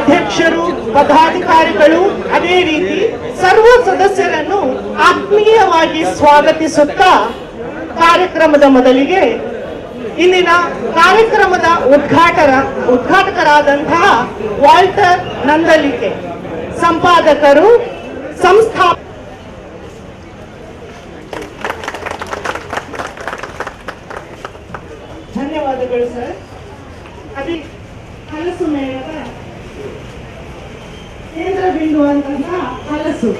ಅಧ್ಯಕ್ಷರು, ಪದಾಧಿಕಾರಿಗಳು, ಅದೇ ರೀತಿ ಸರ್ವ ಸದಸ್ಯರನ್ನು ಆತ್ಮೀಯವಾಗಿ ಸ್ವಾಗತಿಸುತ್ತಾ ಕಾರ್ಯಕ್ರಮದ ಮೊದಲಿಗೆ ಇಂದಿನ ಕಾರ್ಯಕ್ರಮದ ಉದ್ಘಾಟಕರಾದಂತಹ ವಾಲ್ಟರ್ ನಂದಲಿಕೆ, ಸಂಪಾದಕರು, ಧನ್ಯವಾದಗಳು ಸರ್. ಅದೇ ಹಲಸು ಮೇಳದ ಕೇಂದ್ರ ಬಿಂದು ಅಂತಹ ಹಲಸು.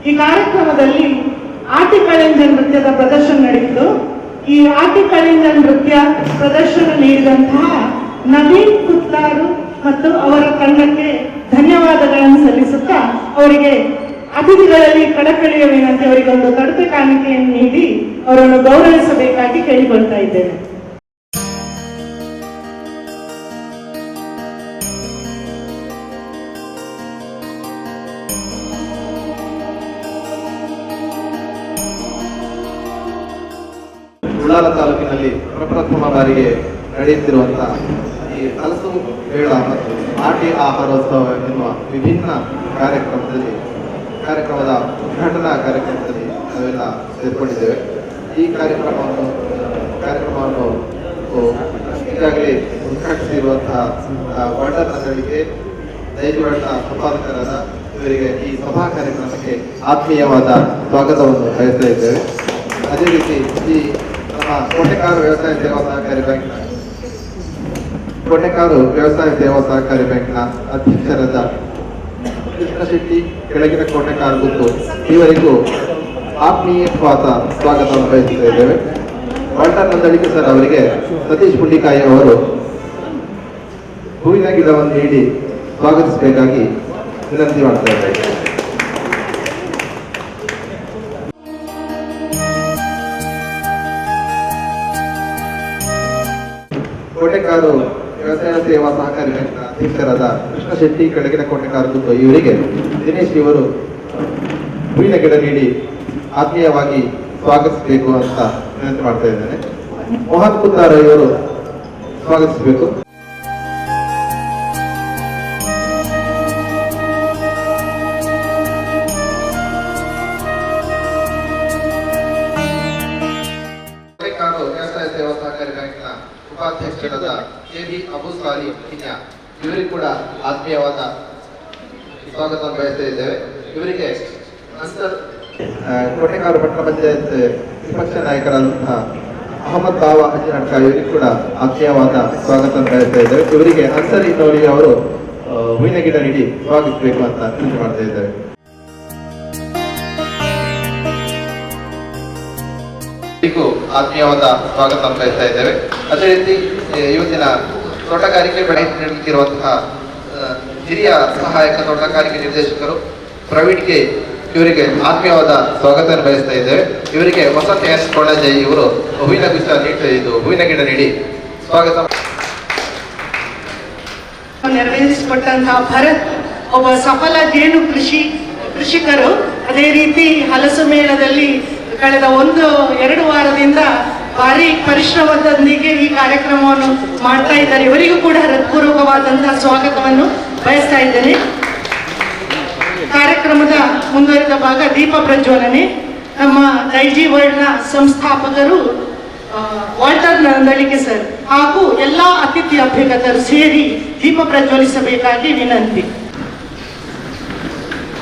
ಈ ಕಾರ್ಯಕ್ರಮದಲ್ಲಿ ಆಟಿಕಳಿಂಜ ನೃತ್ಯದ ಪ್ರದರ್ಶನ ನಡೆಯಿತು. ಈ ಆಟಿಕಳಿಂಜ ನೃತ್ಯ ಪ್ರದರ್ಶನ ನೀಡಿದಂತಹ ನವೀನ್ ಕುತ್ಲಾರು ಮತ್ತು ಅವರ ತಂಡಕ್ಕೆ ಧನ್ಯವಾದಗಳನ್ನು ಸಲ್ಲಿಸುತ್ತಾ ಅವರಿಗೆ ಅತಿಥಿಗಳಲ್ಲಿ ಕಳಕಳಿಯ ವಿನಂತಿ, ಅವರಿಗೊಂದು ಕಡತೆ ಕಾಣಿಕೆಯನ್ನು ನೀಡಿ ಅವರನ್ನು ಗೌರವಿಸಬೇಕಾಗಿ ಕೇಳಿಕೊಳ್ತಾ ಇದ್ದೇನೆ. ಉಳ್ಳಾಲ ತಾಲೂಕಿನಲ್ಲಿ ಪ್ರಪ್ರಥಮ ಬಾರಿಗೆ ನಡೆಯುತ್ತಿರುವಂತಹ ಈ ಹಲಸು ಮೇಳ ಮತ್ತು ಆಟಿ ಆಹಾರೋತ್ಸವ ಎನ್ನುವ ವಿಭಿನ್ನ ಕಾರ್ಯಕ್ರಮದ ಉದ್ಘಾಟನಾ ಕಾರ್ಯಕ್ರಮದಲ್ಲಿ ನಾವೆಲ್ಲ ಸೇರ್ಕೊಂಡಿದ್ದೇವೆ. ಈ ಕಾರ್ಯಕ್ರಮವನ್ನು ಈಗಾಗಲೇ ಉದ್ಘಾಟಿಸಿರುವಂತಹ ವಾಲ್ಟರ್ ನಂದಲಿಕೆ, ದೈವರಣ್ಣ ಸಂಪಾದಕರಾದ ಇವರಿಗೆ ಈ ಸಭಾ ಕಾರ್ಯಕ್ರಮಕ್ಕೆ ಆತ್ಮೀಯವಾದ ಸ್ವಾಗತವನ್ನು ಬಯಸ್ತಾ ಇದ್ದೇವೆ. ಅದೇ ರೀತಿ ಈ ನಮ್ಮ ಕೋಟೆಕಾರು ವ್ಯವಸಾಯ ಸೇವಾ ಸಹಕಾರಿ ಬ್ಯಾಂಕ್ನ ಅಧ್ಯಕ್ಷರಾದ ಕೃಷ್ಣ ಶೆಟ್ಟಿ, ಕೆಳಗಿನ ಕೋಟೆಕಾರು ಗುತ್ತು ಇವರಿಗೂ ಆತ್ಮೀಯವಾದ ಸ್ವಾಗತವನ್ನು ಬಯಸ್ತಾ ಇದ್ದೇವೆ. ವಾಲ್ಟರ್ ನಂದಲಿಕೆ ಸರ್ ಅವರಿಗೆ ಸತೀಶ್ ಪುಂಡಿಕಾಯಿ ಅವರು ಹೂವಿನ ಗಿಡವನ್ನು ನೀಡಿ ಸ್ವಾಗತಿಸಬೇಕಾಗಿ ವಿನಂತಿ ಮಾಡ್ತಾ ಇದ್ದೇವೆ. ಕೋಟೆಕಾರು ವ್ಯವಸಾಯ ಸೇವಾ ಸಹಕಾರಿ ಬ್ಯಾಂಕ್ನ ಅಧ್ಯಕ್ಷರಾದ ಕೃಷ್ಣ ಶೆಟ್ಟಿ ಕೆಳಗಿನ ಕೋಟೆ ಕಾರಗುತ್ತು ಇವರಿಗೆ ದಿನೇಶ್ ಇವರು ಹೂವಿನ ಗಿಡ ನೀಡಿ ಆತ್ಮೀಯವಾಗಿ ಸ್ವಾಗತಿಸಬೇಕು ಅಂತ ವಿನಂತಿ ಮಾಡ್ತಾ ಇದ್ದೇನೆ. ಮೋಹನ್ ಕುತ್ತಾರ ಇವರು ಸ್ವಾಗತಿಸಬೇಕು. ವ್ಯವಸಾಯ ಸೇವಾ ಸಹಕಾರಿ ಬ್ಯಾಂಕ್ನ ಉಪಾಧ್ಯಕ್ಷರಾದ ಕೆ.ಬಿ. ಅಬು ಸಾಲಿ ಕಿನ್ಯಾ ಇವರಿಗೂ ಕೂಡ ಆತ್ಮೀಯವಾದ ಸ್ವಾಗತ ಬಯಸ್ತಾ ಇದ್ದೇವೆ. ಇವರಿಗೆ ಕೋಟೆಕಾರು ಪಟ್ಟಣ ಪಂಚಾಯತ್ ವಿಪಕ್ಷ ನಾಯಕರಾದಂತಹ ಅಹಮದ್ ಬಾವಾ ಹಜಿನಡ್ಕ ಇವರಿಗೂ ಕೂಡ ಆತ್ಮೀಯವಾದ ಸ್ವಾಗತ ಬಯಸ್ತಾ ಇದ್ದೇವೆ. ಇವರಿಗೆ ಅನ್ಸರ್ ಇನ್ನೋಲಿ ಅವರು ಹೂವಿನ ಗಿಡ ನೀಡಿ ಸ್ವಾಗತಿಸಬೇಕು ಅಂತ ವಿನಂತಿ ಮಾಡ್ತಾ ಇದ್ದೇವೆ. ಆತ್ಮೀಯವಾದ ಸ್ವಾಗತ ಬಯಸ್ತಾ ಇದ್ದೇವೆ. ಅದೇ ರೀತಿ ಇವತ್ತಿನ ತೋಟಗಾರಿಕೆ ಬೆಳೆ ನೀಡುತ್ತಿರುವಂತಹ ಹಿರಿಯ ಸಹಾಯಕ ತೋಟಗಾರಿಕೆ ನಿರ್ದೇಶಕರು ಪ್ರವೀಣ್ ಕೆ ಇವರಿಗೆ ಆತ್ಮೀಯವಾದ ಸ್ವಾಗತ ಬಯಸ್ತಾ ಇದ್ದೇವೆ. ಇವರಿಗೆ ವಸಂತ ಎಸ್ ಕೊಣಜೆ ಇವರು ಹೂವಿನ ಗಿಡ ನೀಡಿ ಸ್ವಾಗತ ನೆರವೇರಿಸಿಕೊಟ್ಟಂತಹ ಭರತ್ ಒಬ್ಬ ಸಫಲ ಜೇನು ಕೃಷಿಕರು. ಅದೇ ರೀತಿ ಹಲಸು ಮೇಳದಲ್ಲಿ ಕಳೆದ 1-2 ವಾರದಿಂದ ಭಾರಿ ಪರಿಶ್ರಮದೊಂದಿಗೆ ಈ ಕಾರ್ಯಕ್ರಮವನ್ನು ಮಾಡ್ತಾ ಇದ್ದಾರೆ. ಇವರಿಗೂ ಕೂಡ ಹೃತ್ಪೂರ್ವಕವಾದಂತಹ ಸ್ವಾಗತವನ್ನು ಬಯಸ್ತಾ ಇದ್ದೇನೆ. ಕಾರ್ಯಕ್ರಮದ ಮುಂದುವರಿದ ಭಾಗ ದೀಪ ಪ್ರಜ್ವಲನೆ. ನಮ್ಮ ದೈಜಿ ವರ್ಲ್ಡ್ನ ಸಂಸ್ಥಾಪಕರು ವಾಲ್ಟರ್ ನಂದಳಿಕೆ ಸರ್ ಹಾಗೂ ಎಲ್ಲಾ ಅತಿಥಿ ಅಭ್ಯರ್ಥಿಗಳು ಸೇರಿ ದೀಪ ಪ್ರಜ್ವಲಿಸಬೇಕಾಗಿ ವಿನಂತಿ.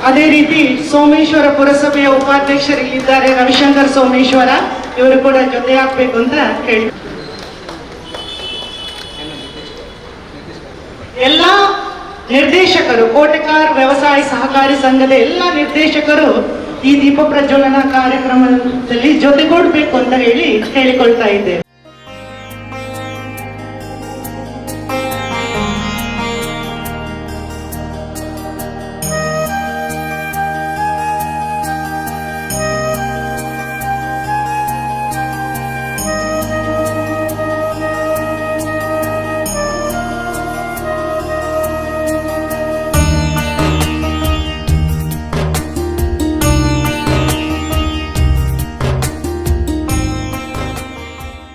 ಅದೇ ರೀತಿ ಸೋಮೇಶ್ವರ ಪುರಸಭೆಯ ಉಪಾಧ್ಯಕ್ಷರಿದ್ದಾರೆ ರವಿಶಂಕರ್ ಸೋಮೇಶ್ವರ, ಇವರು ಕೂಡ ಜೊತೆ ಹಾಕ್ಬೇಕು ಅಂತ ಹೇಳಿ ಎಲ್ಲ ನಿರ್ದೇಶಕರು, ಕೋಟೆಕಾರ್ ವ್ಯವಸಾಯ ಸಹಕಾರಿ ಸಂಘದ ಎಲ್ಲ ನಿರ್ದೇಶಕರು ಈ ದೀಪ ಪ್ರಜ್ವಲನ ಕಾರ್ಯಕ್ರಮದಲ್ಲಿ ಜೊತೆಗೂಡಬೇಕು ಅಂತ ಹೇಳಿಕೊಳ್ತಾ ಇದ್ದೇವೆ.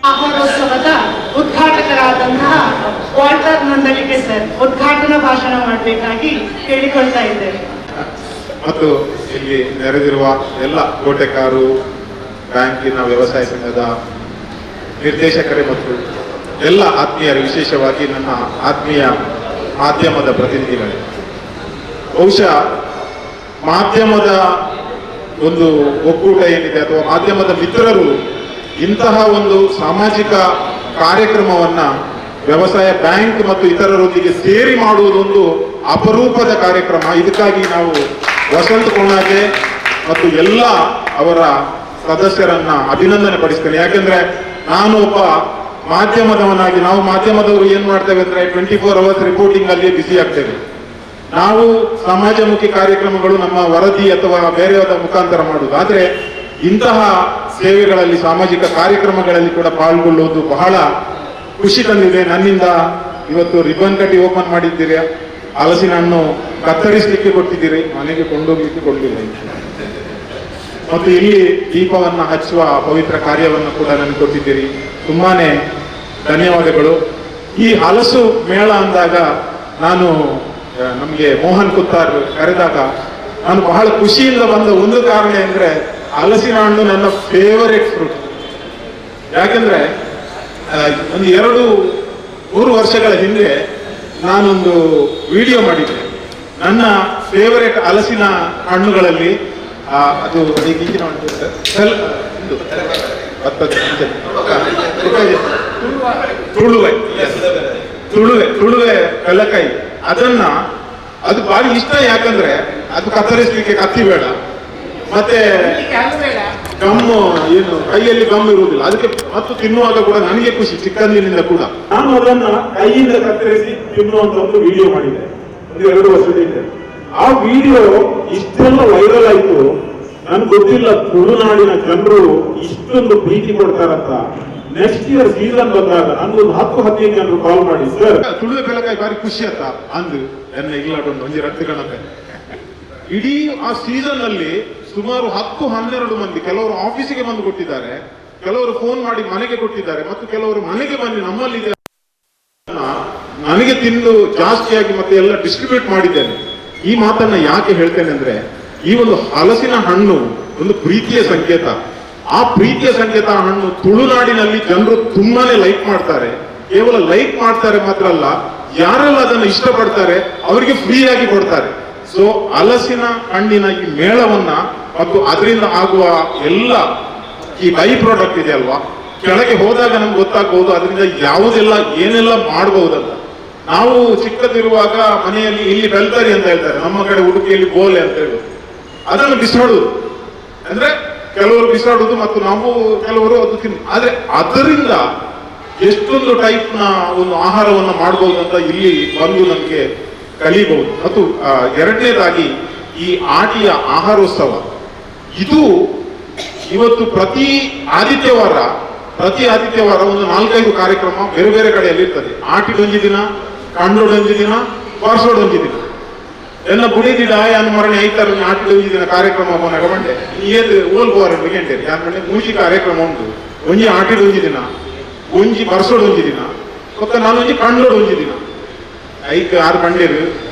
ಆಹಾರೋತ್ಸವದ ಉದ್ಘಾಟಕರಾದಂತಹ ವಾಲ್ಟರ್ ನಂದಳಿಕೆ ಸರ್ ಉದ್ಘಾಟನಾ ಭಾಷಣ ಮಾಡಬೇಕಾಗಿ ಕೇಳಿಕೊಳ್ತಾ ಇದ್ದೇವೆ. ಮತ್ತು ಇಲ್ಲಿ ನೆರೆದಿರುವ ಎಲ್ಲ ಕೋಟೆಕಾರು ಬ್ಯಾಂಕಿನ ವ್ಯವಸಾಯ ಸಂಘದ ನಿರ್ದೇಶಕರೇ ಮತ್ತು ಎಲ್ಲ ಆತ್ಮೀಯರು, ವಿಶೇಷವಾಗಿ ನನ್ನ ಆತ್ಮೀಯ ಮಾಧ್ಯಮದ ಪ್ರತಿನಿಧಿಗಳೇ, ಬಹುಶಃ ಮಾಧ್ಯಮದ ಒಂದು ಒಕ್ಕೂಟ ಏನಿದೆ ಅಥವಾ ಮಾಧ್ಯಮದ ಮಿತ್ರರು ಇಂತಹ ಒಂದು ಸಾಮಾಜಿಕ ಕಾರ್ಯಕ್ರಮವನ್ನ ವ್ಯವಸಾಯ ಬ್ಯಾಂಕ್ ಮತ್ತು ಇತರರೊಂದಿಗೆ ಸೇರಿ ಮಾಡುವುದೊಂದು ಅಪರೂಪದ ಕಾರ್ಯಕ್ರಮ. ಇದಕ್ಕಾಗಿ ನಾವು ವಸಂತ ಕೊಣಾಜೆ ಮತ್ತು ಎಲ್ಲ ಅವರ ಸದಸ್ಯರನ್ನ ಅಭಿನಂದನೆ ಪಡಿಸ್ತೇನೆ. ಯಾಕೆಂದ್ರೆ ನಾನು ಒಬ್ಬ ಮಾಧ್ಯಮದವನಾಗಿ, ನಾವು ಮಾಧ್ಯಮದವರು ಏನ್ ಮಾಡ್ತೇವೆ ಅಂದ್ರೆ 24 hours ರಿಪೋರ್ಟಿಂಗ್ ಅಲ್ಲಿ ಬಿಸಿ ಆಗ್ತೇವೆ. ನಾವು ಸಮಾಜಮುಖಿ ಕಾರ್ಯಕ್ರಮಗಳು ನಮ್ಮ ವರದಿ ಅಥವಾ ಬೇರೆಯವರ ಮುಖಾಂತರ ಮಾಡುವುದು. ಆದ್ರೆ ಇಂತಹ ಸೇವೆಗಳಲ್ಲಿ, ಸಾಮಾಜಿಕ ಕಾರ್ಯಕ್ರಮಗಳಲ್ಲಿ ಕೂಡ ಪಾಲ್ಗೊಳ್ಳುವುದು ಬಹಳ ಖುಷಿ ತಂದಿದೆ. ನನ್ನಿಂದ ಇವತ್ತು ರಿಬ್ಬನ್ ಕಟ್ಟಿ ಓಪನ್ ಮಾಡಿದ್ದೀರಿ, ಹಲಸಿನ ಹಣ್ಣು ಕತ್ತರಿಸಲಿಕ್ಕೆ ಕೊಟ್ಟಿದ್ದೀರಿ, ಮನೆಗೆ ಕೊಂಡೋಗ್ಲಿಕ್ಕೆ ಕೊಡಲಿಲ್ಲ. ಮತ್ತು ಇಲ್ಲಿ ದೀಪವನ್ನ ಹಚ್ಚುವ ಪವಿತ್ರ ಕಾರ್ಯವನ್ನು ಕೂಡ ನನಗೆ ಕೊಟ್ಟಿದ್ದೀರಿ. ತುಂಬಾನೇ ಧನ್ಯವಾದಗಳು. ಈ ಹಲಸು ಮೇಳ ಅಂದಾಗ ನಾನು ನಮಗೆ ಮೋಹನ್ ಕುತ್ತಾರ್ ಕರೆದಾಗ ನಾನು ಬಹಳ ಖುಷಿಯಿಂದ ಬಂದ ಒಂದು ಕಾರಣ ಅಂದ್ರೆ ಹಲಸಿನ ಹಣ್ಣು ನನ್ನ ಫೇವರೇಟ್ ಫ್ರೂಟ್. ಯಾಕೆಂದ್ರೆ ಒಂದು 2-3 ವರ್ಷಗಳ ಹಿಂದೆ ನಾನೊಂದು ವಿಡಿಯೋ ಮಾಡಿದ್ದೆ. ನನ್ನ ಫೇವರೇಟ್ ಹಲಸಿನ ಹಣ್ಣುಗಳಲ್ಲಿ ಅದು ಈಗಿನ ತುಳುವೆ ಕಲ್ಲಕಾಯಿ, ಅದನ್ನ ಅದು ಭಾರಿ ಇಷ್ಟ. ಯಾಕಂದ್ರೆ ಅದು ಕತ್ತರಿಸಲಿಕ್ಕೆ ಕತ್ತಿ ಬೇಡ, ಮತ್ತೆ ಗಮ್ಮು ಏನು ಕೈಯಲ್ಲಿ ಗಮ್ ಇರುವುದಿಲ್ಲ. ಅದಕ್ಕೆ ಮತ್ತು ತಿನ್ನುವಾಗ ಕೂಡ ನನಗೆ ಖುಷಿ, ಚಿಕ್ಕಂದಿನಿಂದ ಕೂಡ ನಾನು ಅದನ್ನ ಕೈಯಿಂದ ಕತ್ತರಿಸಿ ತಿನ್ನುವಂತ ಒಂದು ವಿಡಿಯೋ ಮಾಡಿದೆ 1-2 ವರ್ಷದ ಹಿಂದೆ. ಆ ವಿಡಿಯೋ ಇಷ್ಟೆಲ್ಲ ವೈರಲ್ ಆಯ್ತು. ನನ್ಗೆ ಗೊತ್ತಿಲ್ಲ ತುಳುನಾಡಿನ ಜನರು ಇಷ್ಟೊಂದು ಪ್ರೀತಿ ಕೊಡ್ತಾರಂತ. ನೆಕ್ಸ್ಟ್ ಇಯರ್ ಸೀಸನ್ ಬಂದಾಗ ನನ್ಗೊಂದು 10-15 ಜನರು ಕಾಲ್ ಮಾಡಿ ಸರ್ ತುಳುವೆ ಬೆಳಕಾಯಿ ಬಾರಿ ಖುಷಿ ಆತ ಅಂದು ಎನ್ನ ಇಲ್ಲಾಡೊಂದು ಒಂಜಿ ರಟ್ಟು ಕಣತೆ ಇಡೀ ಆ ಸೀಸನ್ ಅಲ್ಲಿ ಸುಮಾರು 10-12 ಮಂದಿ ಕೆಲವರು ಆಫೀಸಿಗೆ ಬಂದು ಕೊಟ್ಟಿದ್ದಾರೆ, ಕೆಲವರು ಫೋನ್ ಮಾಡಿ ಮನೆಗೆ ಕೊಟ್ಟಿದ್ದಾರೆ, ಮತ್ತು ಕೆಲವರು ಮನೆಗೆ ಬಂದು ನಮ್ಮಲ್ಲಿ ನನಗೆ ತಿಂದು ಜಾಸ್ತಿಯಾಗಿ ಮತ್ತೆ ಎಲ್ಲ ಡಿಸ್ಟ್ರಿಬ್ಯೂಟ್ ಮಾಡಿದ್ದೇನೆ. ಈ ಮಾತನ್ನ ಯಾಕೆ ಹೇಳ್ತೇನೆ ಅಂದ್ರೆ, ಈ ಒಂದು ಹಲಸಿನ ಹಣ್ಣು ಒಂದು ಪ್ರೀತಿಯ ಸಂಕೇತ. ಆ ಪ್ರೀತಿಯ ಸಂಕೇತ ಹಣ್ಣು ತುಳುನಾಡಿನಲ್ಲಿ ಜನರು ತುಂಬಾನೇ ಲೈಕ್ ಮಾಡ್ತಾರೆ. ಕೇವಲ ಲೈಕ್ ಮಾಡ್ತಾರೆ ಮಾತ್ರ ಅಲ್ಲ, ಯಾರೆಲ್ಲ ಅದನ್ನು ಇಷ್ಟಪಡ್ತಾರೆ ಅವರಿಗೆ ಫ್ರೀ ಆಗಿ ಕೊಡ್ತಾರೆ. ಸೊ ಹಲಸಿನ ಹಣ್ಣಿನ ಈ ಮೇಳವನ್ನ ಮತ್ತು ಅದರಿಂದ ಆಗುವ ಎಲ್ಲ ಈ ಬೈ ಪ್ರಾಡಕ್ಟ್ ಇದೆ ಅಲ್ವಾ, ಕೆಳಗೆ ಹೋದಾಗ ನಮ್ಗೆ ಗೊತ್ತಾಗಬಹುದು ಅದರಿಂದ ಯಾವುದೆಲ್ಲ ಏನೆಲ್ಲ ಮಾಡಬಹುದಂತ. ನಾವು ಚಿಕ್ಕದಿರುವಾಗ ಮನೆಯಲ್ಲಿ ಇಲ್ಲಿ ಬೆಲ್ತರಿ ಅಂತ ಹೇಳ್ತಾರೆ, ನಮ್ಮ ಕಡೆ ಉಡುಪಿಯಲ್ಲಿ ಬೋಲೆ ಅಂತ ಹೇಳುದು, ಅದನ್ನು ಬಿಸಾಡುದು. ಅಂದ್ರೆ ಕೆಲವರು ಬಿಸಾಡುದು ಮತ್ತು ನಾವು ಕೆಲವರು ಅದು ಆದ್ರೆ ಅದರಿಂದ ಎಷ್ಟೊಂದು ಟೈಪ್ ನ ಒಂದು ಆಹಾರವನ್ನ ಮಾಡಬಹುದು ಅಂತ ಇಲ್ಲಿ ಬಂದು ನಮ್ಗೆ ಕಲಿಬಹುದು. ಮತ್ತು ಎರಡನೇದಾಗಿ ಈ ಆಟಿಯ ಆಹಾರೋತ್ಸವ ಇದು ಇವತ್ತು ಪ್ರತಿ ಆದಿತ್ಯವಾರ ಒಂದು 4-5 ಕಾರ್ಯಕ್ರಮ ಬೇರೆ ಬೇರೆ ಕಡೆಯಲ್ಲಿ ಇರ್ತದೆ. ಆಟಿಡೊಂಜಿ ದಿನ, ಕಂಡೊಡೊಂಜಿ ದಿನ, ಬಾರ್ಸೋಡೊಂಜಿ ದಿನ ಎಲ್ಲ ಬುಡಿದಿಡ ಯಾನ್ ಮರಣೆ ಐತಾರ ಆಟಿಡೊಂಜಿ ದಿನ ಕಾರ್ಯಕ್ರಮ ಬಂದಾಗ ಬಂಡೆ ಏದು ಓಲ್ಬೋರ್ ಗಂಟೇರಿ ಯಾನ್ ಮನೆ ಮೂಜಿ ಕಾರ್ಯಕ್ರಮ ಉಂಟು. ಒಂಜಿ ಆಟಿಡೊಂಜಿ ದಿನ, ಒಂಜಿ ಬರ್ಸೋಡೊಂಜಿ ದಿನ, ಮತ್ತೆ ನಾನೊಂಜಿ ಕಂಡೊಡೊಂಜಿ ದಿನ ಐಕ್ 6 ಬಂಡೇರು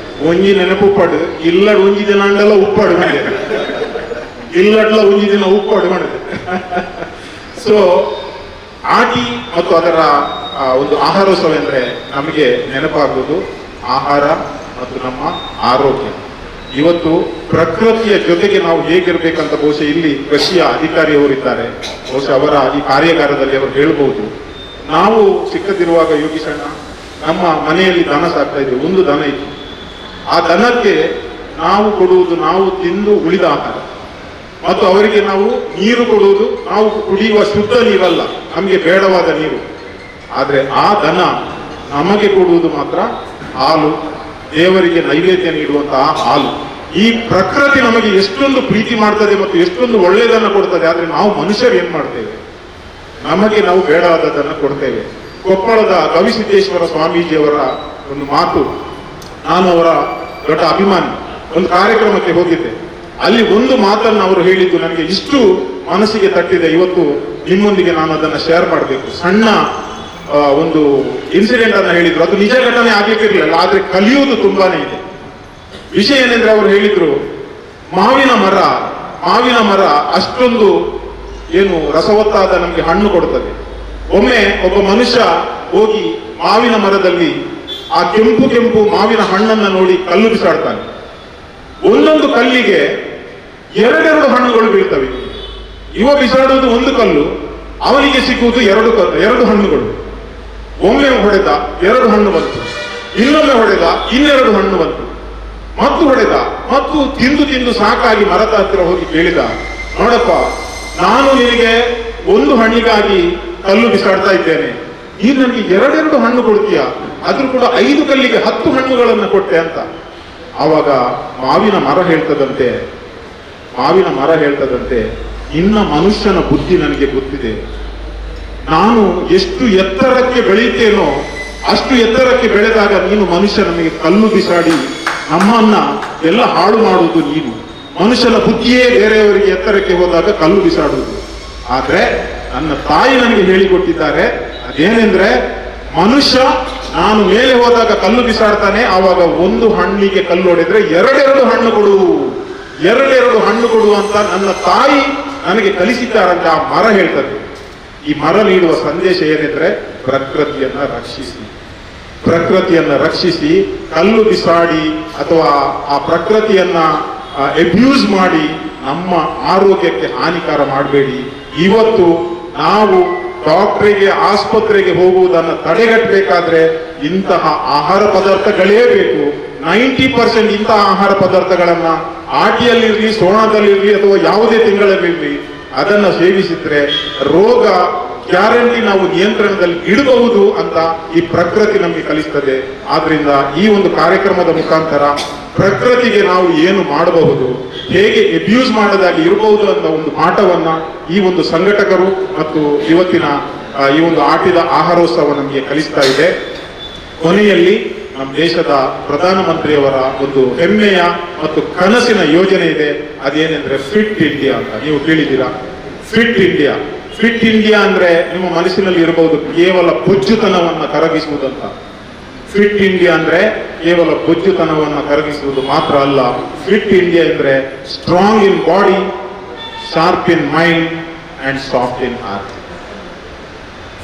ಒಂಜಿ ನೆನಪು ಉಪ್ಪಾಡು ಇಲ್ಲಡ್ ಒಂಜಿ ದಿನ ಅಂಡೆಲ್ಲ ಉಪ್ಪಾಡು ಬಂಡೇರು ಇಲ್ಲಡ್ಲ ಒಂಜಿ ದಿನ ಉಪ್ಪಾಡು ಮಾಡಿದೆ. ಸೊ ಆಟಿ ಮತ್ತು ಅದರ ಒಂದು ಆಹಾರೋತ್ಸವ ಅಂದ್ರೆ ನಮಗೆ ನೆನಪಾಗುವುದು ಆಹಾರ ಮತ್ತು ನಮ್ಮ ಆರೋಗ್ಯ. ಇವತ್ತು ಪ್ರಕೃತಿಯ ಜೊತೆಗೆ ನಾವು ಹೇಗಿರ್ಬೇಕಂತ ಬಹುಶಃ ಇಲ್ಲಿ ಕೃಷಿಯ ಅಧಿಕಾರಿಯವರಿದ್ದಾರೆ, ಬಹುಶಃ ಅವರ ಈ ಕಾರ್ಯಾಗಾರದಲ್ಲಿ ಅವರು ಹೇಳ್ಬಹುದು. ನಾವು ಚಿಕ್ಕದಿರುವಾಗ ಯೋಗೀಶಣ್ಣ ನಮ್ಮ ಮನೆಯಲ್ಲಿ ದನ ಸಾಕ್ತಾ ಇದ್ವಿ. ಒಂದು ದನ ಇತ್ತು. ಆ ದನಕ್ಕೆ ನಾವು ಕೊಡುವುದು ನಾವು ತಿಂದು ಉಳಿದ ಆಹಾರ, ಮತ್ತು ಅವರಿಗೆ ನಾವು ನೀರು ಕೊಡುವುದು ನಾವು ಕುಡಿಯುವ ಶುದ್ಧ ನೀರಲ್ಲ, ನಮಗೆ ಬೇಡವಾದ ನೀರು. ಆದ್ರೆ ಆ ದನ ನಮಗೆ ಕೊಡುವುದು ಮಾತ್ರ ಹಾಲು, ದೇವರಿಗೆ ನೈವೇದ್ಯ ನೀಡುವಂತಹ ಹಾಲು. ಈ ಪ್ರಕೃತಿ ನಮಗೆ ಎಷ್ಟೊಂದು ಪ್ರೀತಿ ಮಾಡ್ತದೆ ಮತ್ತು ಎಷ್ಟೊಂದು ಒಳ್ಳೆಯದನ್ನು ಕೊಡ್ತದೆ. ಆದ್ರೆ ನಾವು ಮನುಷ್ಯರು ಏನ್ ಮಾಡ್ತೇವೆ, ನಮಗೆ ನಾವು ಬೇಡವಾದದನ್ನು ಕೊಡ್ತೇವೆ. ಕೊಪ್ಪಳದ ಗವಿಸಿದ್ದೇಶ್ವರ ಸ್ವಾಮೀಜಿಯವರ ಒಂದು ಮಾತು, ನಾನು ಅವರ ದೊಡ್ಡ ಅಭಿಮಾನಿ. ಒಂದು ಕಾರ್ಯಕ್ರಮಕ್ಕೆ ಹೋಗಿದ್ದೆ, ಅಲ್ಲಿ ಒಂದು ಮಾತನ್ನು ಅವರು ಹೇಳಿದ್ದು ನನಗೆ ಇಷ್ಟು ಮನಸ್ಸಿಗೆ ತಟ್ಟಿದೆ. ಇವತ್ತು ನಿಮ್ಮೊಂದಿಗೆ ನಾನು ಅದನ್ನು ಶೇರ್ ಮಾಡಬೇಕು. ಸಣ್ಣ ಒಂದು ಇನ್ಸಿಡೆಂಟ್ ಅನ್ನ ಹೇಳಿದ್ರು. ಅದು ನಿಜ ಘಟನೆ ಆಗ್ಲಿಕ್ಕಿರ್ಲಿಲ್ಲ, ಆದ್ರೆ ಕಲಿಯುವುದು ತುಂಬಾನೇ ಇದೆ. ವಿಷಯ ಏನೆಂದ್ರೆ ಅವರು ಹೇಳಿದ್ರು, ಮಾವಿನ ಮರ ಅಷ್ಟೊಂದು ಏನು ರಸವತ್ತಾದ ನಮಗೆ ಹಣ್ಣು ಕೊಡುತ್ತದೆ. ಒಮ್ಮೆ ಒಬ್ಬ ಮನುಷ್ಯ ಹೋಗಿ ಮಾವಿನ ಮರದಲ್ಲಿ ಆ ಕೆಂಪು ಮಾವಿನ ಹಣ್ಣನ್ನ ನೋಡಿ ಕಲ್ಲು ಬಿಸಾಡ್ತಾನೆ. ಒಂದೊಂದು ಕಲ್ಲಿಗೆ 2 ಹಣ್ಣುಗಳು ಬೀಳ್ತವೆ. ಇವ ಬಿಸಾಡುವುದು ಒಂದು ಕಲ್ಲು, ಅವನಿಗೆ ಸಿಗುವುದು 2 ಹಣ್ಣುಗಳು. ಒಮ್ಮೆ ಹೊಡೆದ 2 ಹಣ್ಣು ಬಂತು, ಇನ್ನೊಮ್ಮೆ ಹೊಡೆದ 2 ಹಣ್ಣು ಬಂತು, ಮತ್ತು ಹೊಡೆದ, ಮತ್ತು ತಿಂದು ಸಾಕಾಗಿ ಮರದ ಹತ್ತಿರ ಹೋಗಿ ಕೇಳಿದ, ನೋಡಪ್ಪ, ನಾನು ನಿನಗೆ 1 ಹಣ್ಣಿಗಾಗಿ ಕಲ್ಲು ಬಿಸಾಡ್ತಾ ಇದ್ದೇನೆ, ನೀನು ನನಗೆ 2 ಹಣ್ಣು ಕೊಡ್ತೀಯ, ಆದ್ರೂ ಕೂಡ 5 ಕಲ್ಲಿಗೆ 10 ಹಣ್ಣುಗಳನ್ನು ಕೊಟ್ಟೆ ಅಂತ. ಆವಾಗ ಮಾವಿನ ಮರ ಹೇಳ್ತದಂತೆ, ಇನ್ನ ಮನುಷ್ಯನ ಬುದ್ಧಿ ನನಗೆ ಗೊತ್ತಿದೆ. ನಾನು ಎಷ್ಟು ಎತ್ತರಕ್ಕೆ ಬೆಳೀತೇನೋ ಅಷ್ಟು ಎತ್ತರಕ್ಕೆ ಬೆಳೆದಾಗ ನೀನು ಮನುಷ್ಯ ನಮಗೆ ಕಲ್ಲು ಬಿಸಾಡಿ ನಮ್ಮನ್ನ ಎಲ್ಲ ಹಾಳು ಮಾಡುವುದು ನೀನು. ಮನುಷ್ಯನ ಬುದ್ಧಿಯೇ ಬೇರೆಯವರಿಗೆ ಎತ್ತರಕ್ಕೆ ಹೋದಾಗ ಕಲ್ಲು ಬಿಸಾಡುವುದು. ಆದ್ರೆ ನನ್ನ ತಾಯಿ ನನಗೆ ಹೇಳಿಕೊಟ್ಟಿದ್ದಾರೆ, ಅದೇನೆಂದ್ರೆ ಮನುಷ್ಯ ನಾನು ಮೇಲೆ ಹೋದಾಗ ಕಲ್ಲು ಬಿಸಾಡ್ತಾನೆ, ಆವಾಗ 1 ಹಣ್ಣಿಗೆ ಕಲ್ಲು ಹೊಡೆದ್ರೆ 2 ಹಣ್ಣು ಕೊಡು, 2 ಹಣ್ಣು ಕೊಡು ಅಂತ ನನ್ನ ತಾಯಿ ನನಗೆ ಕಲಿಸಿದ್ದಾರಂತ ಆ ಮರ ಹೇಳ್ತದೆ. ಈ ಮರ ನೀಡುವ ಸಂದೇಶ ಏನೆಂದ್ರೆ ಪ್ರಕೃತಿಯನ್ನ ರಕ್ಷಿಸಿ ಕಲ್ಲು ಬಿಸಾಡಿ ಅಥವಾ ಆ ಪ್ರಕೃತಿಯನ್ನ ಅಬ್ಯೂಸ್ ಮಾಡಿ ನಮ್ಮ ಆರೋಗ್ಯಕ್ಕೆ ಹಾನಿಕಾರ ಮಾಡಬೇಡಿ. ಇವತ್ತು ನಾವು ಡಾಕ್ಟರಿಗೆ ಆಸ್ಪತ್ರೆಗೆ ಹೋಗುವುದನ್ನು ತಡೆಗಟ್ಟಬೇಕಾದ್ರೆ ಇಂತಹ ಆಹಾರ ಪದಾರ್ಥಗಳೇ ಬೇಕು. 90% ಇಂತಹ ಆಹಾರ ಪದಾರ್ಥಗಳನ್ನ ಆಟಿಯಲ್ಲಿರ್ಲಿ, ಸೋಣದಲ್ಲಿರ್ಲಿ ಅಥವಾ ಯಾವುದೇ ತಿಂಗಳಲ್ಲಿರ್ಲಿ ಅದನ್ನ ಸೇವಿಸಿದ್ರೆ ರೋಗ ಗ್ಯಾರಂಟಿ ನಾವು ನಿಯಂತ್ರಣದಲ್ಲಿ ಇಡಬಹುದು ಅಂತ ಈ ಪ್ರಕೃತಿ ನಮಗೆ ಕಲಿಸ್ತದೆ. ಆದ್ರಿಂದ ಈ ಒಂದು ಕಾರ್ಯಕ್ರಮದ ಮುಖಾಂತರ ಪ್ರಕೃತಿಗೆ ನಾವು ಏನು ಮಾಡಬಹುದು, ಹೇಗೆ ಅಬ್ಯೂಸ್ ಮಾಡದಾಗಿ ಇರಬಹುದು ಅಂತ ಒಂದು ಪಾಠವನ್ನ ಈ ಒಂದು ಸಂಘಟಕರು ಮತ್ತು ಇವತ್ತಿನ ಈ ಒಂದು ಆಟಿದ ಆಹಾರೋತ್ಸವ ನಮಗೆ ಕಲಿಸ್ತಾ ಇದೆ. ಕೊನೆಯಲ್ಲಿ ನಮ್ಮ ದೇಶದ ಪ್ರಧಾನಮಂತ್ರಿಯವರ ಒಂದು ಹೆಮ್ಮೆಯ ಮತ್ತು ಕನಸಿನ ಯೋಜನೆ ಇದೆ. ಅದೇನೆಂದ್ರೆ ಫಿಟ್ ಇಂಡಿಯಾ ಅಂತ. ನೀವು ಕೇಳಿದ್ದೀರಾ? Fit India. ಫಿಟ್ ಇಂಡಿಯಾ ಅಂದ್ರೆ ನಿಮ್ಮ ಮನಸ್ಸಿನಲ್ಲಿ ಇರಬಹುದು ಕೇವಲ ಬೊಜ್ಜುತನವನ್ನ ಕರಗಿಸುವುದಂತ. ಫಿಟ್ ಇಂಡಿಯಾ ಅಂದ್ರೆ ಕೇವಲ ಬೊಜ್ಜುತನವನ್ನ ಕರಗಿಸುವುದು ಮಾತ್ರ ಅಲ್ಲ. ಫಿಟ್ ಇಂಡಿಯಾ ಅಂದ್ರೆ strong in body, sharp in mind and soft in heart.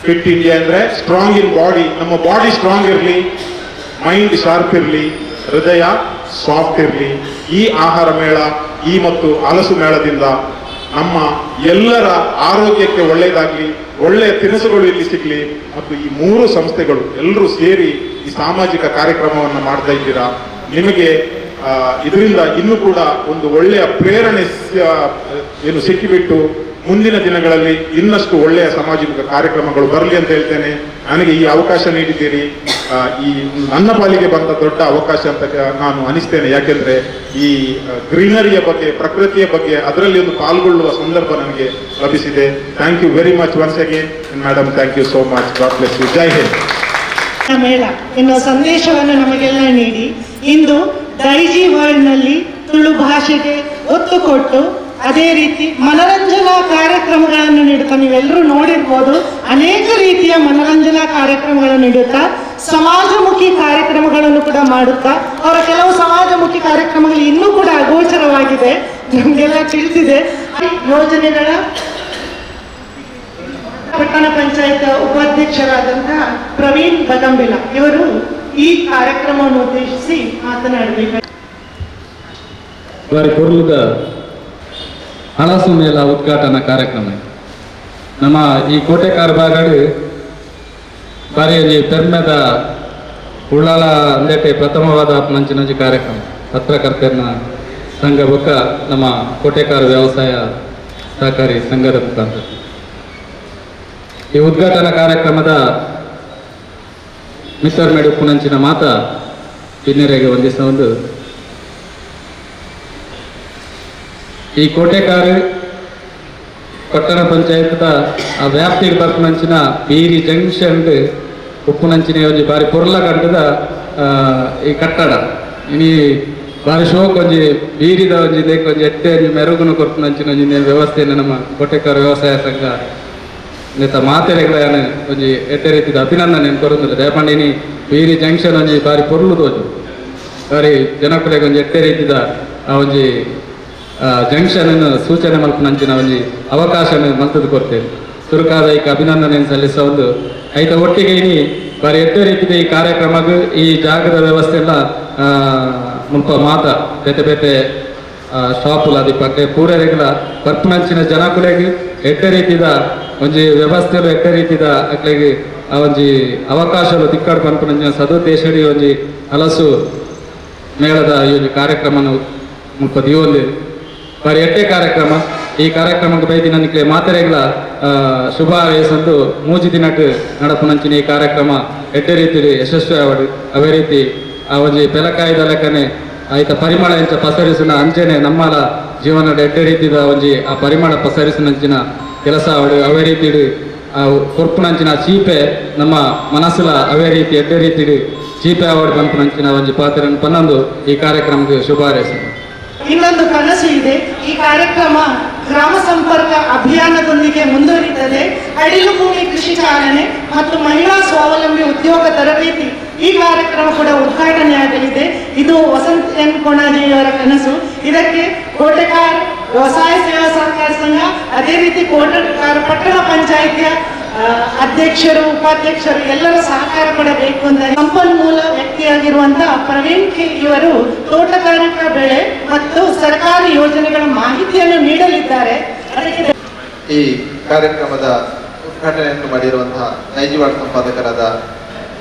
Fit India ಅಂದ್ರೆ ಸ್ಟ್ರಾಂಗ್ ಇನ್ ಬಾಡಿ, ನಮ್ಮ ಬಾಡಿ ಸ್ಟ್ರಾಂಗ್ ಇರಲಿ, ಮೈಂಡ್ ಶಾರ್ಪ್ ಇರಲಿ, ಹೃದಯ ಸಾಫ್ಟ್ ಇರಲಿ. ಈ ಆಹಾರ ಮೇಳ ಈ ಮತ್ತು ಹಲಸು ಮೇಳದಿಂದ ನಮ್ಮ ಎಲ್ಲರ ಆರೋಗ್ಯಕ್ಕೆ ಒಳ್ಳೆಯದಾಗಲಿ, ಒಳ್ಳೆಯ ತಿನಿಸುಗಳು ಇಲ್ಲಿ ಸಿಗಲಿ. ಮತ್ತು ಈ 3 ಸಂಸ್ಥೆಗಳು ಎಲ್ಲರೂ ಸೇರಿ ಈ ಸಾಮಾಜಿಕ ಕಾರ್ಯಕ್ರಮವನ್ನು ಮಾಡ್ತಾ ಇದ್ದೀರಾ. ನಿಮಗೆ ಇದರಿಂದ ಇನ್ನೂ ಕೂಡ ಒಂದು ಒಳ್ಳೆಯ ಪ್ರೇರಣೆ ಏನು ಸಿಕ್ಕಿಬಿಟ್ಟು ಮುಂದಿನ ದಿನಗಳಲ್ಲಿ ಇನ್ನಷ್ಟು ಒಳ್ಳೆಯ ಸಾಮಾಜಿಕ ಕಾರ್ಯಕ್ರಮಗಳು ಬರಲಿ ಅಂತ ಹೇಳ್ತೇನೆ. ನನಗೆ ಈ ಅವಕಾಶ ನೀಡಿದ್ದೀರಿ. ಈ ನನ್ನ ಪಾಲಿಗೆ ಬಂದ ದೊಡ್ಡ ಅವಕಾಶ ಅಂತ ನಾನು ಅನಿಸ್ತೇನೆ. ಯಾಕೆಂದ್ರೆ ಈ ಗ್ರೀನರಿಯ ಬಗ್ಗೆ, ಪ್ರಕೃತಿಯ ಬಗ್ಗೆ ಅದರಲ್ಲಿ ಒಂದು ಪಾಲ್ಗೊಳ್ಳುವ ಸಂದರ್ಭ ನನಗೆ ಲಭಿಸಿದೆ. Thank you very much once again madam. Thank you so much. God bless you. ಜೈ ಹಿಂದ್. ಮೇಳ ಎನ್ನುವ ಸಂದೇಶವನ್ನು ನಮಗೆಲ್ಲ ನೀಡಿ ಇಂದು ದೈಜಿ ವರ್ಲ್ಡ್ನಲ್ಲಿ ತುಳು ಭಾಷೆಗೆ ಒತ್ತು ಕೊಟ್ಟು ಅದೇ ರೀತಿ ಮನರಂಜನಾ ಕಾರ್ಯಕ್ರಮಗಳನ್ನು ನೀಡುತ್ತಾ, ನೀವೆಲ್ಲರೂ ನೋಡಿರ್ಬೋದು, ಅನೇಕ ರೀತಿಯ ಮನರಂಜನಾ ಕಾರ್ಯಕ್ರಮಗಳನ್ನು ನೀಡುತ್ತಾ ಸಮಾಜಮುಖಿ ಕಾರ್ಯಕ್ರಮಗಳನ್ನು ಕೂಡ ಮಾಡುತ್ತಾ, ಅವರ ಕೆಲವು ಸಮಾಜಮುಖಿ ಕಾರ್ಯಕ್ರಮಗಳು ಇನ್ನೂ ಕೂಡ ಅಗೋಚರವಾಗಿದೆ, ನಮಗೆಲ್ಲ ತಿಳಿದಿದೆ. ಯೋಜನೆಗಳ ಪಟ್ಟಣ ಪಂಚಾಯತ್ ಉಪಾಧ್ಯಕ್ಷರಾದಂತಹ ಪ್ರವೀಣ್ ಬಗಂಬಿಲ ಇವರು ಈ ಕಾರ್ಯಕ್ರಮವನ್ನು ಉದ್ದೇಶಿಸಿ ಮಾತನಾಡಬೇಕು. వారి పొరులుగ ಹಲಸು ಮೇಳ ಉದ್ಘಾಟನಾ ಕಾರ್ಯಕ್ರಮ ನಮ್ಮ ಈ ಕೋಟೆಕಾರ ಬಾಗಡು ಬಾರಿ ಪೆರ್ಮೆದ ಉಳ್ಳಾಲ ಅಂದೇಟೆ ಪ್ರಥಮವಾದ ನಂಚಿನಂಜಿ ಕಾರ್ಯಕ್ರಮ ಪತ್ರಕರ್ತರ ಸಂಘ ಬೊಕ್ಕ ನಮ್ಮ ಕೋಟೆಕಾರ ವ್ಯವಸಾಯ ಸಹಕಾರಿ ಸಂಘದ ಮುಖಾಂತರ ಈ ಉದ್ಘಾಟನಾ ಕಾರ್ಯಕ್ರಮದ ಮಿತ್ತರ್ ಮೇಡು ಉಪ್ಪುನಂಚಿನ ಮಾತ ಪಿನ್ನೆರೆಗೆ ವಂದಿಸ ಒಂದು ಈ ಕೋಟೆಕಾರು ಪಟ್ಟಣ ಪಂಚಾಯತ್ದ ಆ ವ್ಯಾಪ್ತಿಗೆ ಬರ್ಪುನಂಚಿನ ಬೀರಿ ಜಂಕ್ಷನ್ ಉಪ್ಪುನಂಚಿನ ಒಂಜಿ ಬಾರಿ ಪೊರ್ಲ ಗಂಟದ ಈ ಕಟ್ಟಡ ಇನಿ ಬಾರಿ ಶೋಕ್ ಒಂಜಿ ಬೀರಿದ ಒಂಜಿ ದೇಕ ಒಂಜಿ ಎಟ್ಟೆ ಮೆರುಗುನು ಕೊರ್ಪುನಂಚಿನ ಒಂಜಿ ವ್ಯವಸ್ಥೆಯನ್ನು ನಮ್ಮ ಕೋಟೆಕಾರ ವ್ಯವಸಾಯ ಸಂಘ ನೆತ್ತ ಮಾತೆರೆಗಳನ್ನು ಒಂಜಿ ಎಟ್ಟೆ ರೀತಿದ ಅಭಿನಂದನೆ ಕೊರುದಿಲ್ಲ. ದೇಪಂಡಿನಿ ಬೀರಿ ಜಂಕ್ಷನ್ ಒಂಜಿ ಬಾರಿ ಪೊರ್ಲು ತೋಜು ಬಾರಿ ಜನಕುಲೆಗೆ ಒಂಜಿ ಎಟ್ಟೆ ರೀತಿದ ಆ ಒಂಜಿ ಜಂಕ್ಷನ್ ಸೂಚನೆ ಮಲ್ಪನಂಚಿನ ಒಂಜಿ ಅವಕಾಶ ಮಲ್ತದ್ದು ಕೊಡ್ತೇವೆ. ಸುರುಕಾದ ಈಗ ಅಭಿನಂದನೆ ಸಲ್ಲಿಸ ಒಂದು ಐತ ಒಟ್ಟಿಗೆ ಇನಿ ಬಾರಿ ಎಟ್ಟೆ ರೀತಿಯ ಈ ಕಾರ್ಯಕ್ರಮಗೂ ಈ ಜಾಗದ ವ್ಯವಸ್ಥೆ ಎಲ್ಲ ಮುಲ್ಪ ಮಾತ ಬೇತೆ ಬೇತೆ ಶಾಪುಲ ಅದಿ ಪಕ್ಕೆ ಪೂರೈಗಳ ಬರ್ಪನಂಚಿನ ಜನಕುಲೆಗೆ ಎಟ್ಟೆ ರೀತಿದ ಒಂಜಿ ವ್ಯವಸ್ಥೆಲು ಎಟ್ಟೆ ರೀತಿದ ಅಕ್ಲೆಗೆ ಆ ಒಂಜಿ ಅವಕಾಶಲು ತಿಕ್ಕಾಡು ಪನ್ಪನಂಚಿನ ಸದುದ್ದೇಶಡಿ ಒಂಜಿ ಹಲಸು ಮೇಳದ ಈ ಒಂದು ಕಾರ್ಯಕ್ರಮನು ಮುಲ್ಪ ದಿವೊಂದು ಬಾರಿ ಎಟ್ಟೆ ಕಾರ್ಯಕ್ರಮ. ಈ ಕಾರ್ಯಕ್ರಮಕ್ಕೆ ಬೈದಿ ನನಗೆ ಮಾತೆರೆಗಳ ಶುಭ ಹಾರೈಸಂದು ಮೂಜಿ ದಿನಟ್ಟು ನಡಪುನಂಚಿನ ಈ ಕಾರ್ಯಕ್ರಮ ಎಟ್ಟೆ ರೀತಿ ಯಶಸ್ವಿ ಆವಡು. ಅವೇ ರೀತಿ ಆ ಒಂಜಿ ಪೆಲಕಾಯ್ದ ಲೆಕ್ಕನೆ ಆಯ್ತ ಪರಿಮಳ ಎಂಚ ಪಸರಿಸಿನ ಅಂಚನೆ ನಮ್ಮಲ ಜೀವನದ ಎಟ್ಟೆ ರೀತಿದ ಒಂಜಿ ಆ ಪರಿಮಳ ಪಸರಿಸಿನಂಚಿನ ಕೆಲಸ ಆವಡು. ಅವೇ ರೀತಿ ಆ ಕೊರ್ಪುನಂಚಿನ ಚೀಪೆ ನಮ್ಮ ಮನಸ್ಸುಲ ಅವೇ ರೀತಿ ಎಟ್ಟೆ ರೀತಿ ಚೀಪೆ ಆವಡು ಪಂಪುನಂಚಿನ ಒಂಜಿ ಪಾತ್ರನ ಪನ್ನೊಂದು ಈ ಕಾರ್ಯಕ್ರಮಕ್ಕೆ ಶುಭ ಹಾರೈಸಿದೆ. ಇನ್ನೊಂದು ಕನಸು ಇದೆ. ಈ ಕಾರ್ಯಕ್ರಮ ಗ್ರಾಮ ಸಂಪರ್ಕ ಅಭಿಯಾನದೊಂದಿಗೆ ಮುಂದುವರಿಯುತ್ತದೆ. ಅಡಿಲು ಭೂಮಿ ಕೃಷಿ ಚಾಲನೆ ಮತ್ತು ಮಹಿಳಾ ಸ್ವಾವಲಂಬಿ ಉದ್ಯೋಗ ತರಬೇತಿ ಈ ಕಾರ್ಯಕ್ರಮ ಕೂಡ ಉದ್ಘಾಟನೆಯಾಗಲಿದೆ. ಇದು ವಸಂತ್ ಎನ್ ಕೊಣಾಜಿಯವರ ಕನಸು. ಇದಕ್ಕೆ ಕೋಟೆಕಾರ್ ವ್ಯವಸಾಯ ಸೇವಾ ಸಹಕಾರ ಸಂಘ ಅದೇ ರೀತಿ ಕೋಟೆಕಾರ ಪಟ್ಟಣ ಪಂಚಾಯಿತಿಯ ಅಧ್ಯಕ್ಷರು, ಉಪಾಧ್ಯಕ್ಷರು ಎಲ್ಲರ ಸಹಕಾರ ಕೊಡಬೇಕು ಅಂತ ಸಂಪನ್ಮೂಲ ವ್ಯಕ್ತಿಯಾಗಿರುವಂತಹ ಪ್ರವೀಣ್ ಕೆ ಇವರು ತೋಟಗಾರಿಕಾ ಬೆಳೆ ಮತ್ತು ಸರ್ಕಾರಿ ಯೋಜನೆಗಳ ಮಾಹಿತಿಯನ್ನು ನೀಡಲಿದ್ದಾರೆ. ಈ ಕಾರ್ಯಕ್ರಮದ ಉದ್ಘಾಟನೆಯನ್ನು ಮಾಡಿರುವಂತಹ ನೈಜವಾಡ್ ಸಂಪಾದಕರಾದ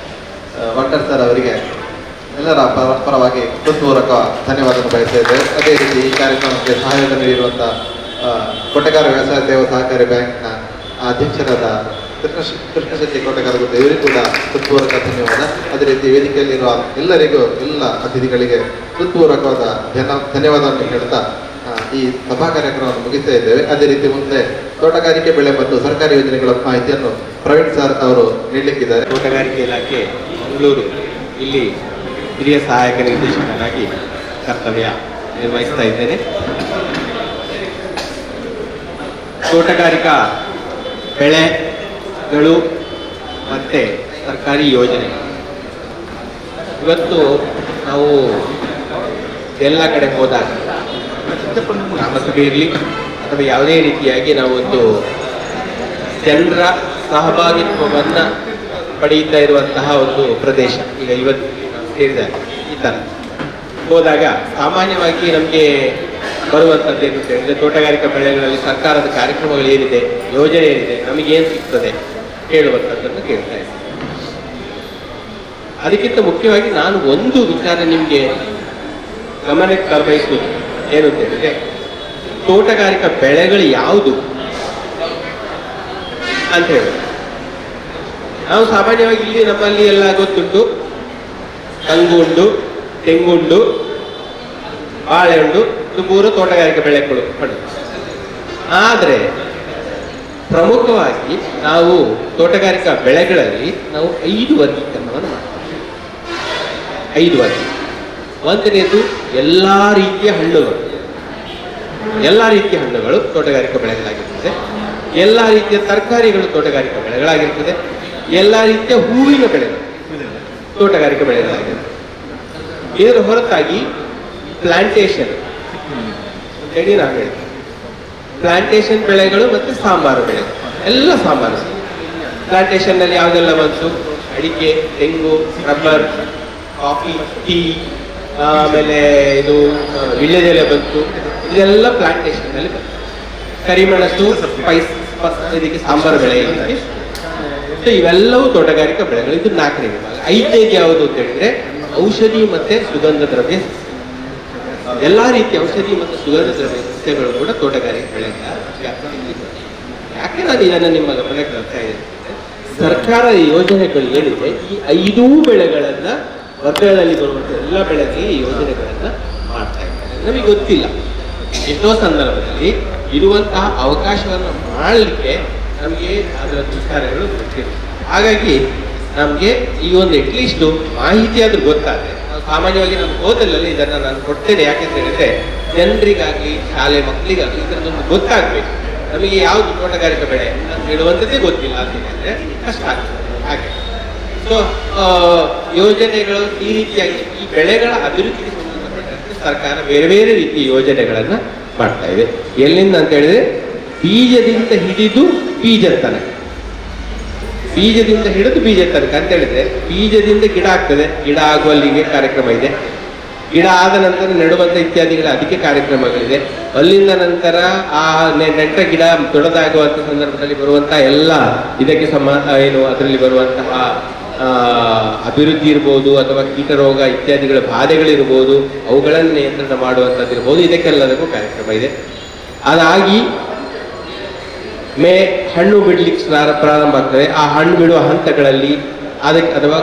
ವಾಟರ್ ಸರ್ ಅವರಿಗೆ ಎಲ್ಲರ ಪರವಾಗಿ ಹೃತ್ಪೂರ್ವಕ ಧನ್ಯವಾದ ಬಯಸ್ತಾ ಇದ್ದೇವೆ. ಅದೇ ರೀತಿ ಈ ಕಾರ್ಯಕ್ರಮಕ್ಕೆ ಸಹಯೋಗ ನೀಡಿರುವಂತಹ ಕೋಟೆಕಾರ ವ್ಯವಸಾಯ ಸೇವಾ ಸಹಕಾರಿ ಬ್ಯಾಂಕ್ನ ಅಧ್ಯಕ್ಷರಾದ ಕೃಷ್ಣ ಶೆಟ್ಟಿ ಕೋಟೆಕಾರ ಇವರಿಗೂ ಕೂಡ ಹೃತ್ಪೂರ್ವಕ ಧನ್ಯವಾದ. ಅದೇ ರೀತಿ ವೇದಿಕೆಯಲ್ಲಿರುವ ಎಲ್ಲರಿಗೂ, ಎಲ್ಲ ಅತಿಥಿಗಳಿಗೆ ಹೃತ್ಪೂರ್ವಕವಾದ ಧನ್ಯವಾದವನ್ನು ಹೇಳ್ತಾ ಈ ಸಭಾ ಕಾರ್ಯಕ್ರಮವನ್ನು ಮುಗಿಸ್ತಾ ಇದ್ದೇವೆ. ಅದೇ ರೀತಿ ಮುಂದೆ ತೋಟಗಾರಿಕೆ ಬೆಳೆ ಮತ್ತು ಸರ್ಕಾರಿ ಯೋಜನೆಗಳ ಮಾಹಿತಿಯನ್ನು ಪ್ರವೀಣ್ ಸರ್ ಅವರು ನೀಡಲಿಕ್ಕಿದ್ದಾರೆ. ತೋಟಗಾರಿಕೆ ಇಲಾಖೆ ಮಂಗಳೂರು ಇಲ್ಲಿ ಹಿರಿಯ ಸಹಾಯಕ ನಿರ್ದೇಶಕನಾಗಿ ಕರ್ತವ್ಯ ನಿರ್ವಹಿಸ್ತಾ ಇದ್ದೇನೆ. ತೋಟಗಾರಿಕಾ ಬೆಳೆಗಳು ಮತ್ತು ಸರ್ಕಾರಿ ಯೋಜನೆ ಇವತ್ತು ನಾವು ಎಲ್ಲ ಕಡೆ ಹೋದಾಗ ಗ್ರಾಮಸಭೆ ಇರಲಿ ಅಥವಾ ಯಾವುದೇ ರೀತಿಯಾಗಿ ನಾವು ಒಂದು ಜನರ ಸಹಭಾಗಿತ್ವವನ್ನು ಪಡೆಯುತ್ತಾ ಇರುವಂತಹ ಒಂದು ಪ್ರದೇಶ ಈಗ ಇವತ್ತು ಸೇರಿದ್ದಾರೆ ಈ ಥರ ಹೋದಾಗ ಸಾಮಾನ್ಯವಾಗಿ ನಮಗೆ ಬರುವಂಥದ್ದು ಏನು ಅಂತ ಹೇಳಿದ್ರೆ ತೋಟಗಾರಿಕಾ ಬೆಳೆಗಳಲ್ಲಿ ಸರ್ಕಾರದ ಕಾರ್ಯಕ್ರಮಗಳು ಏನಿದೆ, ಯೋಜನೆ ಏನಿದೆ, ನಮಗೇನು ಸಿಗ್ತದೆ ಹೇಳುವಂಥದ್ದನ್ನು ಕೇಳ್ತಾ ಇದ್ದೀನಿ. ಅದಕ್ಕಿಂತ ಮುಖ್ಯವಾಗಿ ನಾನು ಒಂದು ವಿಚಾರ ನಿಮಗೆ ಗಮನಕ್ಕೆ ತರಬಯಸುವುದು ಏನು ಅಂತ ಹೇಳಿದ್ರೆ, ತೋಟಗಾರಿಕಾ ಬೆಳೆಗಳು ಯಾವುದು ಅಂತ ಹೇಳಿ ನಾವು ಸಾಮಾನ್ಯವಾಗಿ ಇಲ್ಲಿ ನಮ್ಮಲ್ಲಿ ಎಲ್ಲ ಗೊತ್ತುಂಟು, ಕಂಗುಂಡು, ತೆಂಗುಂಡು, ಬಾಳೆಹಣ್ಣು, ಇದು ಮೂರು ತೋಟಗಾರಿಕೆ ಬೆಳೆಗಳು. ಆದರೆ ಪ್ರಮುಖವಾಗಿ ನಾವು ತೋಟಗಾರಿಕಾ ಬೆಳೆಗಳಲ್ಲಿ ನಾವು 5 ವರ್ಗೀಕರಣವನ್ನು ಮಾಡ್ತೀವಿ. 5 ವರ್ಗ. ಒಂದನೇದು ಎಲ್ಲ ರೀತಿಯ ಹಣ್ಣುಗಳು. ಎಲ್ಲ ರೀತಿಯ ಹಣ್ಣುಗಳು ತೋಟಗಾರಿಕಾ ಬೆಳೆಗಳಾಗಿರ್ತದೆ. ಎಲ್ಲ ರೀತಿಯ ತರಕಾರಿಗಳು ತೋಟಗಾರಿಕಾ ಬೆಳೆಗಳಾಗಿರ್ತದೆ. ಎಲ್ಲ ರೀತಿಯ ಹೂವಿನ ಬೆಳೆಗಳು ತೋಟಗಾರಿಕಾ ಬೆಳೆಗಳಾಗಿರ್ತದೆ. ಇದರ ಹೊರತಾಗಿ ಪ್ಲಾಂಟೇಶನ್ ಅಂತೇಳಿ ನಾವು ಹೇಳ್ತೀವಿ. ಪ್ಲಾಂಟೇಶನ್ ಬೆಳೆಗಳು ಮತ್ತು ಸಾಂಬಾರು ಬೆಳೆಗಳು, ಎಲ್ಲ ಸಾಂಬಾರು. ಪ್ಲಾಂಟೇಶನ್ನಲ್ಲಿ ಯಾವುದೆಲ್ಲ ಬಂತು? ಅಡಿಕೆ, ತೆಂಗು, ರಬ್ಬರ್, ಕಾಫಿ, ಟೀ, ಆಮೇಲೆ ಇದು ವಿಳ್ಯದೆಲೆ ಬಂತು. ಇದೆಲ್ಲ ಪ್ಲಾಂಟೇಶನ್ನಲ್ಲಿ ಬಂತು. ಕರಿಮೆಣಸು, ಸ್ಪೈಸ್, ಇದಕ್ಕೆ ಸಾಂಬಾರು ಬೆಳೆ ಇದೆ. ಸೊ ಇವೆಲ್ಲವೂ ತೋಟಗಾರಿಕಾ ಬೆಳೆಗಳು. ಇದು 4ನೇ ವಿಭಾಗ. 5ನೇದು ಯಾವುದು ಅಂತ ಹೇಳಿದ್ರೆ ಔಷಧಿ ಮತ್ತೆ ಸುಗಂಧ ದ್ರವ್ಯ. ಎಲ್ಲ ರೀತಿಯ ಔಷಧಿ ಮತ್ತು ಸುಗಂಧ ದ್ರವ್ಯ ಸಸ್ಯಗಳು ಕೂಡ ತೋಟಗಾರಿಕೆ ಬೆಳೆಗಳ ವ್ಯಾಪ್ತಿಯಲ್ಲಿ ಬರ್ತವೆ. ಯಾಕೆ ನಾನು ಇದನ್ನು ನಿಮ್ಮ ಗಮನಕ್ಕೆ ತರ್ತಾ ಇದ್ದೇನೆ? ಸರ್ಕಾರ ಯೋಜನೆಗಳು ಏನಿದೆ ಈ 5 ಬೆಳೆಗಳನ್ನ ವರ್ಗಗಳಲ್ಲಿ ಬರುವಂಥ ಎಲ್ಲ ಬೆಳೆಗಳಿಗೆ ಈ ಯೋಜನೆಗಳನ್ನ ಮಾಡ್ತಾ ಇದ್ದಾರೆ. ನಮಗೆ ಗೊತ್ತಿಲ್ಲ, ಎಷ್ಟೋ ಸಂದರ್ಭದಲ್ಲಿ ಇರುವಂತಹ ಅವಕಾಶವನ್ನು ಮಾಡಲಿಕ್ಕೆ ನಮಗೆ ಅದರ ವಿಚಾರಗಳು ಗೊತ್ತಿಲ್ಲ. ಹಾಗಾಗಿ ನಮಗೆ ಈ ಒಂದು ಅಟ್ಲೀಸ್ಟ್ ಮಾಹಿತಿ ಆದ್ರೂ ಗೊತ್ತಾದ್ರೆ, ಸಾಮಾನ್ಯವಾಗಿ ನಮ್ಮ ಹೋದಲ್ಲಲ್ಲಿ ಇದನ್ನು ನಾನು ಕೊಡ್ತೇನೆ. ಯಾಕೆಂತ ಹೇಳಿದ್ರೆ ಜನರಿಗಾಗಲಿ ಶಾಲೆ ಮಕ್ಕಳಿಗಾಗಲಿ ಇದರದೊಂದು ಗೊತ್ತಾಗಬೇಕು. ನಮಗೆ ಯಾವುದು ತೋಟಗಾರಿಕಾ ಬೆಳೆ ಅಂತ ಹೇಳುವಂಥದ್ದೇ ಗೊತ್ತಿಲ್ಲ ಅಂತ ಹೇಳಿದ್ರೆ ಕಷ್ಟ ಆಗ್ತದೆ. ಹಾಗೆ ಸೊ ಯೋಜನೆಗಳು ಈ ರೀತಿಯಾಗಿ ಈ ಬೆಳೆಗಳ ಅಭಿವೃದ್ಧಿಗೆ ಸಂಬಂಧಪಟ್ಟಂತೆ ಸರ್ಕಾರ ಬೇರೆ ಬೇರೆ ರೀತಿಯ ಯೋಜನೆಗಳನ್ನು ಮಾಡ್ತಾ ಇದೆ. ಎಲ್ಲಿಂದ ಅಂತ ಹೇಳಿದ್ರೆ ಬೀಜದಿಂದ ಹಿಡಿದು ಬೀಜದ ತನಕ. ಬೀಜದಿಂದ ಹಿಡಿದು ಬೀಜ ತನಕ ಅಂತ ಹೇಳಿದ್ರೆ ಬೀಜದಿಂದ ಗಿಡ ಆಗ್ತದೆ, ಗಿಡ ಆಗುವಲ್ಲಿಗೆ ಕಾರ್ಯಕ್ರಮ ಇದೆ. ಗಿಡ ಆದ ನಂತರ ನೆಡುವಂಥ ಇತ್ಯಾದಿಗಳ ಅದಕ್ಕೆ ಕಾರ್ಯಕ್ರಮಗಳಿದೆ. ಅಲ್ಲಿಂದ ನಂತರ ಆ ನೆಟ್ಟ ಗಿಡ ದೊಡ್ಡದಾಗುವಂಥ ಸಂದರ್ಭದಲ್ಲಿ ಬರುವಂತಹ ಎಲ್ಲ ಇದಕ್ಕೆ ಏನು ಅದರಲ್ಲಿ ಬರುವಂತಹ ಅಭಿವೃದ್ಧಿ ಇರ್ಬೋದು ಅಥವಾ ಕೀಟರೋಗ ಇತ್ಯಾದಿಗಳ ಬಾಧೆಗಳಿರ್ಬೋದು, ಅವುಗಳನ್ನು ನಿಯಂತ್ರಣ ಮಾಡುವಂಥದ್ದು ಇರ್ಬೋದು. ಇದಕ್ಕೆಲ್ಲದಕ್ಕೂ ಕಾರ್ಯಕ್ರಮ ಇದೆ. ಅದಾಗಿ ಹಣ್ಣು ಬಿಡ್ಲಿಕ್ಕೆ ಪ್ರಾರಂಭ ಆಗ್ತದೆ. ಆ ಹಣ್ಣು ಬಿಡುವ ಹಂತಗಳಲ್ಲಿ ಅದಕ್ಕೆ ಅಥವಾ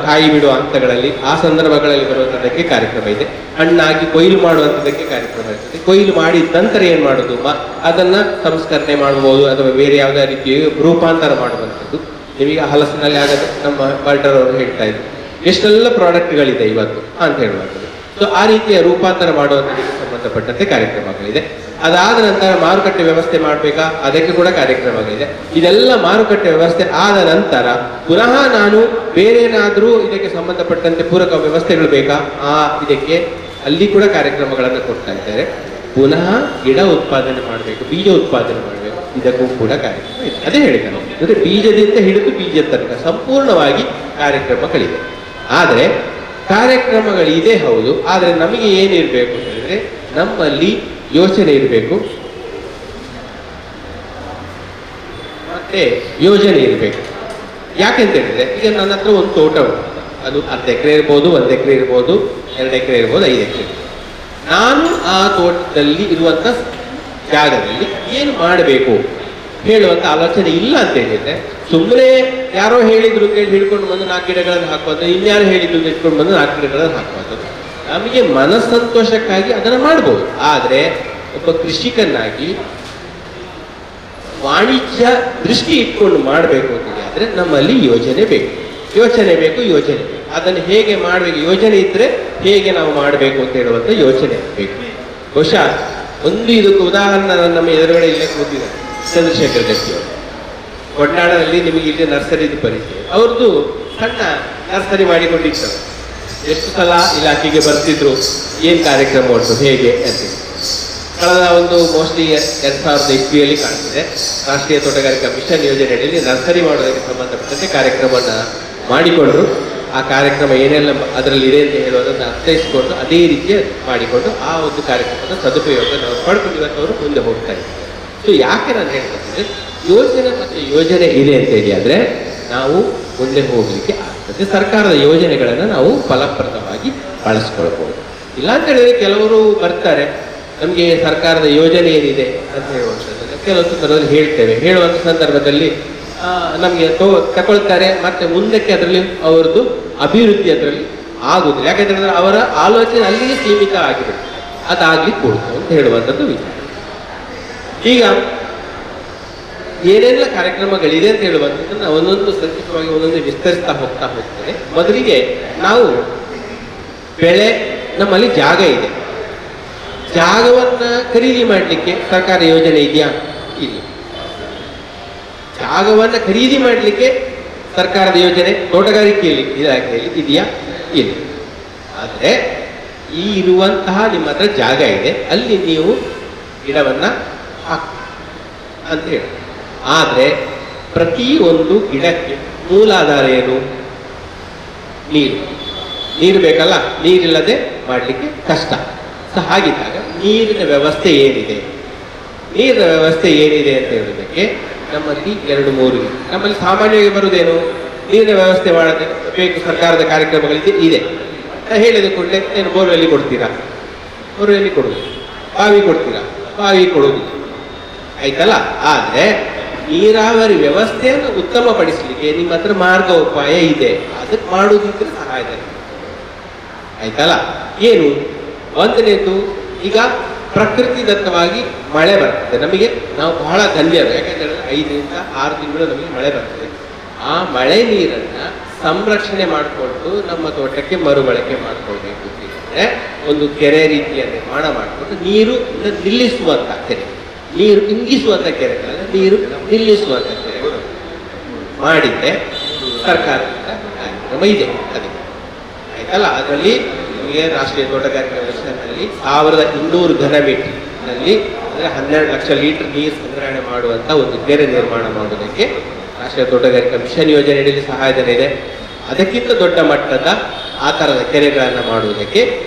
ಕಾಯಿ ಬಿಡುವ ಹಂತಗಳಲ್ಲಿ ಆ ಸಂದರ್ಭಗಳಲ್ಲಿ ಬರುವಂಥದ್ದಕ್ಕೆ ಕಾರ್ಯಕ್ರಮ ಇದೆ. ಹಣ್ಣಾಗಿ ಕೊಯ್ಲು ಮಾಡುವಂಥದ್ದಕ್ಕೆ ಕಾರ್ಯಕ್ರಮ ಇರ್ತದೆ. ಕೊಯ್ಲು ಮಾಡಿದ ನಂತರ ಏನು ಮಾಡೋದು, ಅದನ್ನು ಸಂಸ್ಕರಣೆ ಮಾಡ್ಬೋದು ಅಥವಾ ಬೇರೆ ಯಾವುದೇ ರೀತಿಯ ರೂಪಾಂತರ ಮಾಡುವಂಥದ್ದು. ನಿಮಗೆ ಹಲಸಿನಲ್ಲಿ ಆಗದೆ ನಮ್ಮ ಬಾಲ್ಟರ್ ಅವರು ಹೇಳ್ತಾ ಇದ್ರು ಎಷ್ಟೆಲ್ಲ ಪ್ರಾಡಕ್ಟ್ಗಳಿದೆ ಇವತ್ತು ಅಂತ ಹೇಳುವಂಥದ್ದು. ಸೊ ಆ ರೀತಿಯ ರೂಪಾಂತರ ಮಾಡುವಂಥದ್ದಕ್ಕೆ ಸಂಬಂಧಪಟ್ಟಂತೆ ಕಾರ್ಯಕ್ರಮಗಳಿದೆ. ಅದಾದ ನಂತರ ಮಾರುಕಟ್ಟೆ ವ್ಯವಸ್ಥೆ ಮಾಡಬೇಕಾ, ಅದಕ್ಕೆ ಕೂಡ ಕಾರ್ಯಕ್ರಮಗಳಿದೆ. ಇದೆಲ್ಲ ಮಾರುಕಟ್ಟೆ ವ್ಯವಸ್ಥೆ ಆದ ನಂತರ ಪುನಃ ನಾನು ಬೇರೆ ಏನಾದರೂ ಇದಕ್ಕೆ ಸಂಬಂಧಪಟ್ಟಂತೆ ಪೂರಕ ವ್ಯವಸ್ಥೆಗಳು ಬೇಕಾ, ಇದಕ್ಕೆ ಅಲ್ಲಿ ಕೂಡ ಕಾರ್ಯಕ್ರಮಗಳನ್ನು ಕೊಡ್ತಾ ಇದ್ದಾರೆ. ಪುನಃ ಗಿಡ ಉತ್ಪಾದನೆ ಮಾಡಬೇಕು, ಬೀಜ ಉತ್ಪಾದನೆ ಮಾಡಬೇಕು, ಇದಕ್ಕೂ ಕೂಡ ಕಾರ್ಯಕ್ರಮ ಇದೆ. ಅದೇ ಹೇಳಿದ್ದಾರೆ, ಅಂದರೆ ಬೀಜದಿಂದ ಹಿಡಿದು ಬೀಜದ ತನಕ ಸಂಪೂರ್ಣವಾಗಿ ಕಾರ್ಯಕ್ರಮಗಳಿದೆ. ಆದರೆ ಕಾರ್ಯಕ್ರಮಗಳಿದೆ ಹೌದು, ಆದರೆ ನಮಗೆ ಏನಿರಬೇಕು ಅಂತ ಹೇಳಿದ್ರೆ ನಮ್ಮಲ್ಲಿ ಯೋಚನೆ ಇರಬೇಕು, ಮತ್ತೆ ಯೋಜನೆ ಇರಬೇಕು. ಯಾಕೆಂತ ಹೇಳಿದ್ರೆ ಈಗ ನನ್ನ ಹತ್ರ ಒಂದು ತೋಟ ಉಂಟು, ಅದು 10 ಎಕರೆ ಇರ್ಬೋದು, 1 ಎಕರೆ ಇರ್ಬೋದು, 2 ಎಕರೆ ಇರ್ಬೋದು, 5 ಎಕರೆ. ನಾನು ಆ ತೋಟದಲ್ಲಿ ಇರುವಂಥ ಜಾಗದಲ್ಲಿ ಏನು ಮಾಡಬೇಕು ಹೇಳುವಂಥ ಆಲೋಚನೆ ಇಲ್ಲ ಅಂತ ಹೇಳಿದ್ರೆ ಸುಮ್ಮನೆ ಯಾರೋ ಹೇಳಿದ್ರು ಕೇಳಿ ಹಿಡ್ಕೊಂಡು ಬಂದು 4 ಗಿಡಗಳನ್ನು ಹಾಕುವಂಥ, ಇನ್ಯಾರು ಹೇಳಿದ್ರು ಇಟ್ಕೊಂಡು ಬಂದು 4 ಗಿಡಗಳನ್ನು ಹಾಕುವಂಥದ್ದು. ನಮಗೆ ಮನಸ್ಸಂತೋಷಕ್ಕಾಗಿ ಅದನ್ನು ಮಾಡ್ಬೋದು. ಆದರೆ ಒಬ್ಬ ಕೃಷಿಕನಾಗಿ ವಾಣಿಜ್ಯ ದೃಷ್ಟಿ ಇಟ್ಕೊಂಡು ಮಾಡಬೇಕು ಅಂತೇಳಿ ಆದರೆ ನಮ್ಮಲ್ಲಿ ಯೋಜನೆ ಬೇಕು. ಅದನ್ನು ಹೇಗೆ ಮಾಡಬೇಕು, ಯೋಜನೆ ಇದ್ರೆ ಹೇಗೆ ನಾವು ಮಾಡಬೇಕು ಅಂತ ಹೇಳುವಂಥ ಯೋಚನೆ ಬೇಕು. ಬಹುಶಃ ಒಂದು ಇದಕ್ಕೆ ಉದಾಹರಣೆ ನಮ್ಮ ಎದುರುಗಡೆ ಇಲ್ಲೇ ಕೂತಿದ್ದಾರೆ ಚಂದ್ರಶೇಖರ್ ಗಟ್ಟಿ ಅವರು. ಕೊಡ್ನಾಡಲ್ಲಿ ನಿಮಗೆ ಇಲ್ಲಿ ನರ್ಸರಿದು ಪರಿಚಯ, ಅವ್ರದ್ದು ಸಣ್ಣ ನರ್ಸರಿ ಮಾಡಿಕೊಂಡಿರ್ತಾರೆ. ಎಷ್ಟು ಸಲ ಇಲಾಖೆಗೆ ಬರ್ತಿದ್ರು, ಏನು ಕಾರ್ಯಕ್ರಮ ಉಂಟು ಹೇಗೆ ಅಂತ. ಕಳೆದ ಒಂದು ಮೋಸ್ಟ್ಲಿ 2000 ಇಸ್ವಿಯಲ್ಲಿ ಕಾಣ್ತಿದೆ, ರಾಷ್ಟ್ರೀಯ ತೋಟಗಾರಿಕಾ ಮಿಷನ್ ಯೋಜನೆಯಲ್ಲಿ ನರ್ಸರಿ ಮಾಡೋದಕ್ಕೆ ಸಂಬಂಧಪಟ್ಟಂತೆ ಕಾರ್ಯಕ್ರಮವನ್ನು ಮಾಡಿಕೊಂಡ್ರು. ಆ ಕಾರ್ಯಕ್ರಮ ಏನೆಲ್ಲ ಅದರಲ್ಲಿ ಇದೆ ಅಂತ ಹೇಳೋದನ್ನು ಅರ್ಥೈಸಿಕೊಂಡು ಅದೇ ರೀತಿಯ ಮಾಡಿಕೊಂಡು ಆ ಒಂದು ಕಾರ್ಯಕ್ರಮದ ಸದುಪಯೋಗ ನಾವು ಪಡ್ಕೊಂಡು ಇವತ್ತು ಮುಂದೆ ಹೋಗ್ತಾ ಇದ್ದೀವಿ. ಸೊ ಯಾಕೆ ನಾನು ಹೇಳ್ತೇನೆ, ಯೋಜನೆ ಮತ್ತು ಯೋಜನೆ ಇದೆ ಅಂತ ಹೇಳಿ ಆದರೆ ನಾವು ಮುಂದೆ ಹೋಗಲಿಕ್ಕೆ ಆಗ್ತದೆ. ಸರ್ಕಾರದ ಯೋಜನೆಗಳನ್ನು ನಾವು ಫಲಪ್ರದವಾಗಿ ಬಳಸ್ಕೊಳ್ಬೋದು. ಇಲ್ಲ ಅಂತ ಹೇಳಿದ್ರೆ ಕೆಲವರು ಬರ್ತಾರೆ, ನಮಗೆ ಸರ್ಕಾರದ ಯೋಜನೆ ಏನಿದೆ ಅಂತ ಹೇಳುವಂಥದ್ದನ್ನು ಕೆಲವು ಸಂದರ್ಭದಲ್ಲಿ ಹೇಳ್ತೇವೆ. ಹೇಳುವಂಥ ಸಂದರ್ಭದಲ್ಲಿ ನಮಗೆ ತಗೊಳ್ತಾರೆ, ಮತ್ತೆ ಮುಂದಕ್ಕೆ ಅದರಲ್ಲಿ ಅವರದ್ದು ಅಭಿವೃದ್ಧಿ ಅದರಲ್ಲಿ ಆಗುವುದಿಲ್ಲ. ಯಾಕಂತೇಳಿದ್ರೆ ಅವರ ಆಲೋಚನೆ ಅಲ್ಲಿಗೆ ಸೀಮಿತ ಆಗಿರುತ್ತೆ, ಅದಾಗ್ಲಿಕ್ಕೆ ಕೊಡ್ತು ಅಂತ ಹೇಳುವಂಥದ್ದು ವಿಚಾರ. ಈಗ ಏನೆಲ್ಲ ಕಾರ್ಯಕ್ರಮಗಳಿದೆ ಅಂತ ಹೇಳುವಂಥದ್ದನ್ನು ಒಂದೊಂದು ಸಂಕ್ಷಿಪ್ತವಾಗಿ ಒಂದೊಂದು ವಿಸ್ತರಿಸ್ತಾ ಹೋಗ್ತೇನೆ. ಮೊದಲಿಗೆ ನಾವು ಬೆಳೆ, ನಮ್ಮಲ್ಲಿ ಜಾಗ ಇದೆ, ಜಾಗವನ್ನ ಖರೀದಿ ಮಾಡಲಿಕ್ಕೆ ಸರ್ಕಾರ ಯೋಜನೆ ಇದೆಯಾ? ಇಲ್ಲ. ಜಾಗವನ್ನ ಖರೀದಿ ಮಾಡಲಿಕ್ಕೆ ಸರ್ಕಾರದ ಯೋಜನೆ ತೋಟಗಾರಿಕೆಯಲ್ಲಿ ಇಲಾಖೆಯಲ್ಲಿ ಇದೆಯಾ? ಇಲ್ಲ. ಆದರೆ ಈ ಇರುವಂತಹ ನಿಮ್ಮ ಹತ್ರ ಜಾಗ ಇದೆ, ಅಲ್ಲಿ ನೀವು ಗಿಡವನ್ನ ಹಾಕಿ ಅಂತ ಹೇಳಿ. ಆದರೆ ಪ್ರತಿಯೊಂದು ಗಿಡಕ್ಕೆ ಮೂಲಾಧಾರ ಏನು? ನೀರು ಬೇಕಲ್ಲ, ನೀರಿಲ್ಲದೆ ಮಾಡಲಿಕ್ಕೆ ಕಷ್ಟ. ಸೊ ಹಾಗಿದ್ದಾಗ ನೀರಿನ ವ್ಯವಸ್ಥೆ ಏನಿದೆ ಅಂತ ಹೇಳೋದಕ್ಕೆ ನಮ್ಮಲ್ಲಿ 2-3 ನಮ್ಮಲ್ಲಿ ಸಾಮಾನ್ಯವಾಗಿ ಬರುವುದೇನು, ನೀರಿನ ವ್ಯವಸ್ಥೆ ಮಾಡೋದಕ್ಕೆ ಬೇಕು ಸರ್ಕಾರದ ಕಾರ್ಯಕ್ರಮಗಳಿದೆ ಇದೆ ಹೇಳಿದ ಕೂಡಲೇ ಏನು ಬೋರ್ವೆಲ್ಲಿ ಕೊಡ್ತೀರಾ? ಬೋರ್ವೆಲ್ಲಿ ಕೊಡುವುದು. ಬಾವಿ ಕೊಡ್ತೀರಾ? ಬಾವಿ ಕೊಡುವುದು. ಆಯ್ತಲ್ಲ. ಆದರೆ ನೀರಾವರಿ ವ್ಯವಸ್ಥೆಯನ್ನು ಉತ್ತಮಪಡಿಸಲಿಕ್ಕೆ ನಿಮ್ಮ ಹತ್ರ ಮಾರ್ಗೋಪಾಯ ಇದೆ, ಅದಕ್ಕೆ ಮಾಡುವುದಿದ್ರೆ ಸಹಾಯಧನ. ಆಯ್ತಲ್ಲ. ಏನು ಒಂದನೇದು, ಈಗ ಪ್ರಕೃತಿ ದತ್ತವಾಗಿ ಮಳೆ ಬರ್ತದೆ ನಮಗೆ, ನಾವು ಬಹಳ ಧನ್ಯರು. ಯಾಕಂದ್ರೆ 5-6 ತಿಂಗಳು ನಮಗೆ ಮಳೆ ಬರ್ತದೆ. ಆ ಮಳೆ ನೀರನ್ನ ಸಂರಕ್ಷಣೆ ಮಾಡಿಕೊಂಡು ನಮ್ಮ ತೋಟಕ್ಕೆ ಮರುಬಳಕೆ ಮಾಡ್ಕೊಳ್ಬೇಕು ಅಂತಂದ್ರೆ ಒಂದು ಕೆರೆ ರೀತಿಯ ನಿರ್ಮಾಣ ಮಾಡಿಕೊಂಡು ನೀರು ನಿಲ್ಲಿಸುವಂತ ಕೆರೆ, ನೀರು ಇಂಗಿಸುವಂತ ಕೆರೆಗಳಲ್ಲ, ನೀರು ನಿಲ್ಲಿಸುವಂತ ಕೆರೆಗಳು ಮಾಡಿದ್ದೆ ಸರ್ಕಾರದಿಂದ ಕಾರ್ಯಕ್ರಮ ಇದೆ. ಅದಕ್ಕೆ ಆಯ್ತಲ್ಲ. ಅದರಲ್ಲಿ ನಿಮಗೆ ರಾಷ್ಟ್ರೀಯ ತೋಟಗಾರಿಕಾ ಮಿಷನ್ನಲ್ಲಿ 1200 ಘನ ಮೀಟರ್ ನಲ್ಲಿ ಅಂದರೆ 12 ಲಕ್ಷ ಲೀಟರ್ ನೀರು ಸಂಗ್ರಹಣೆ ಮಾಡುವಂತ ಒಂದು ಕೆರೆ ನಿರ್ಮಾಣ ಮಾಡುವುದಕ್ಕೆ ರಾಷ್ಟ್ರೀಯ ತೋಟಗಾರಿಕಾ ಮಿಷನ್ ಯೋಜನೆಯಲ್ಲಿ ಸಹಾಯಧನ ಇದೆ. ಅದಕ್ಕಿಂತ ದೊಡ್ಡ ಮಟ್ಟದ ಆ ಥರದ ಕೆರೆಗಳನ್ನು ಮಾಡುವುದಕ್ಕೆ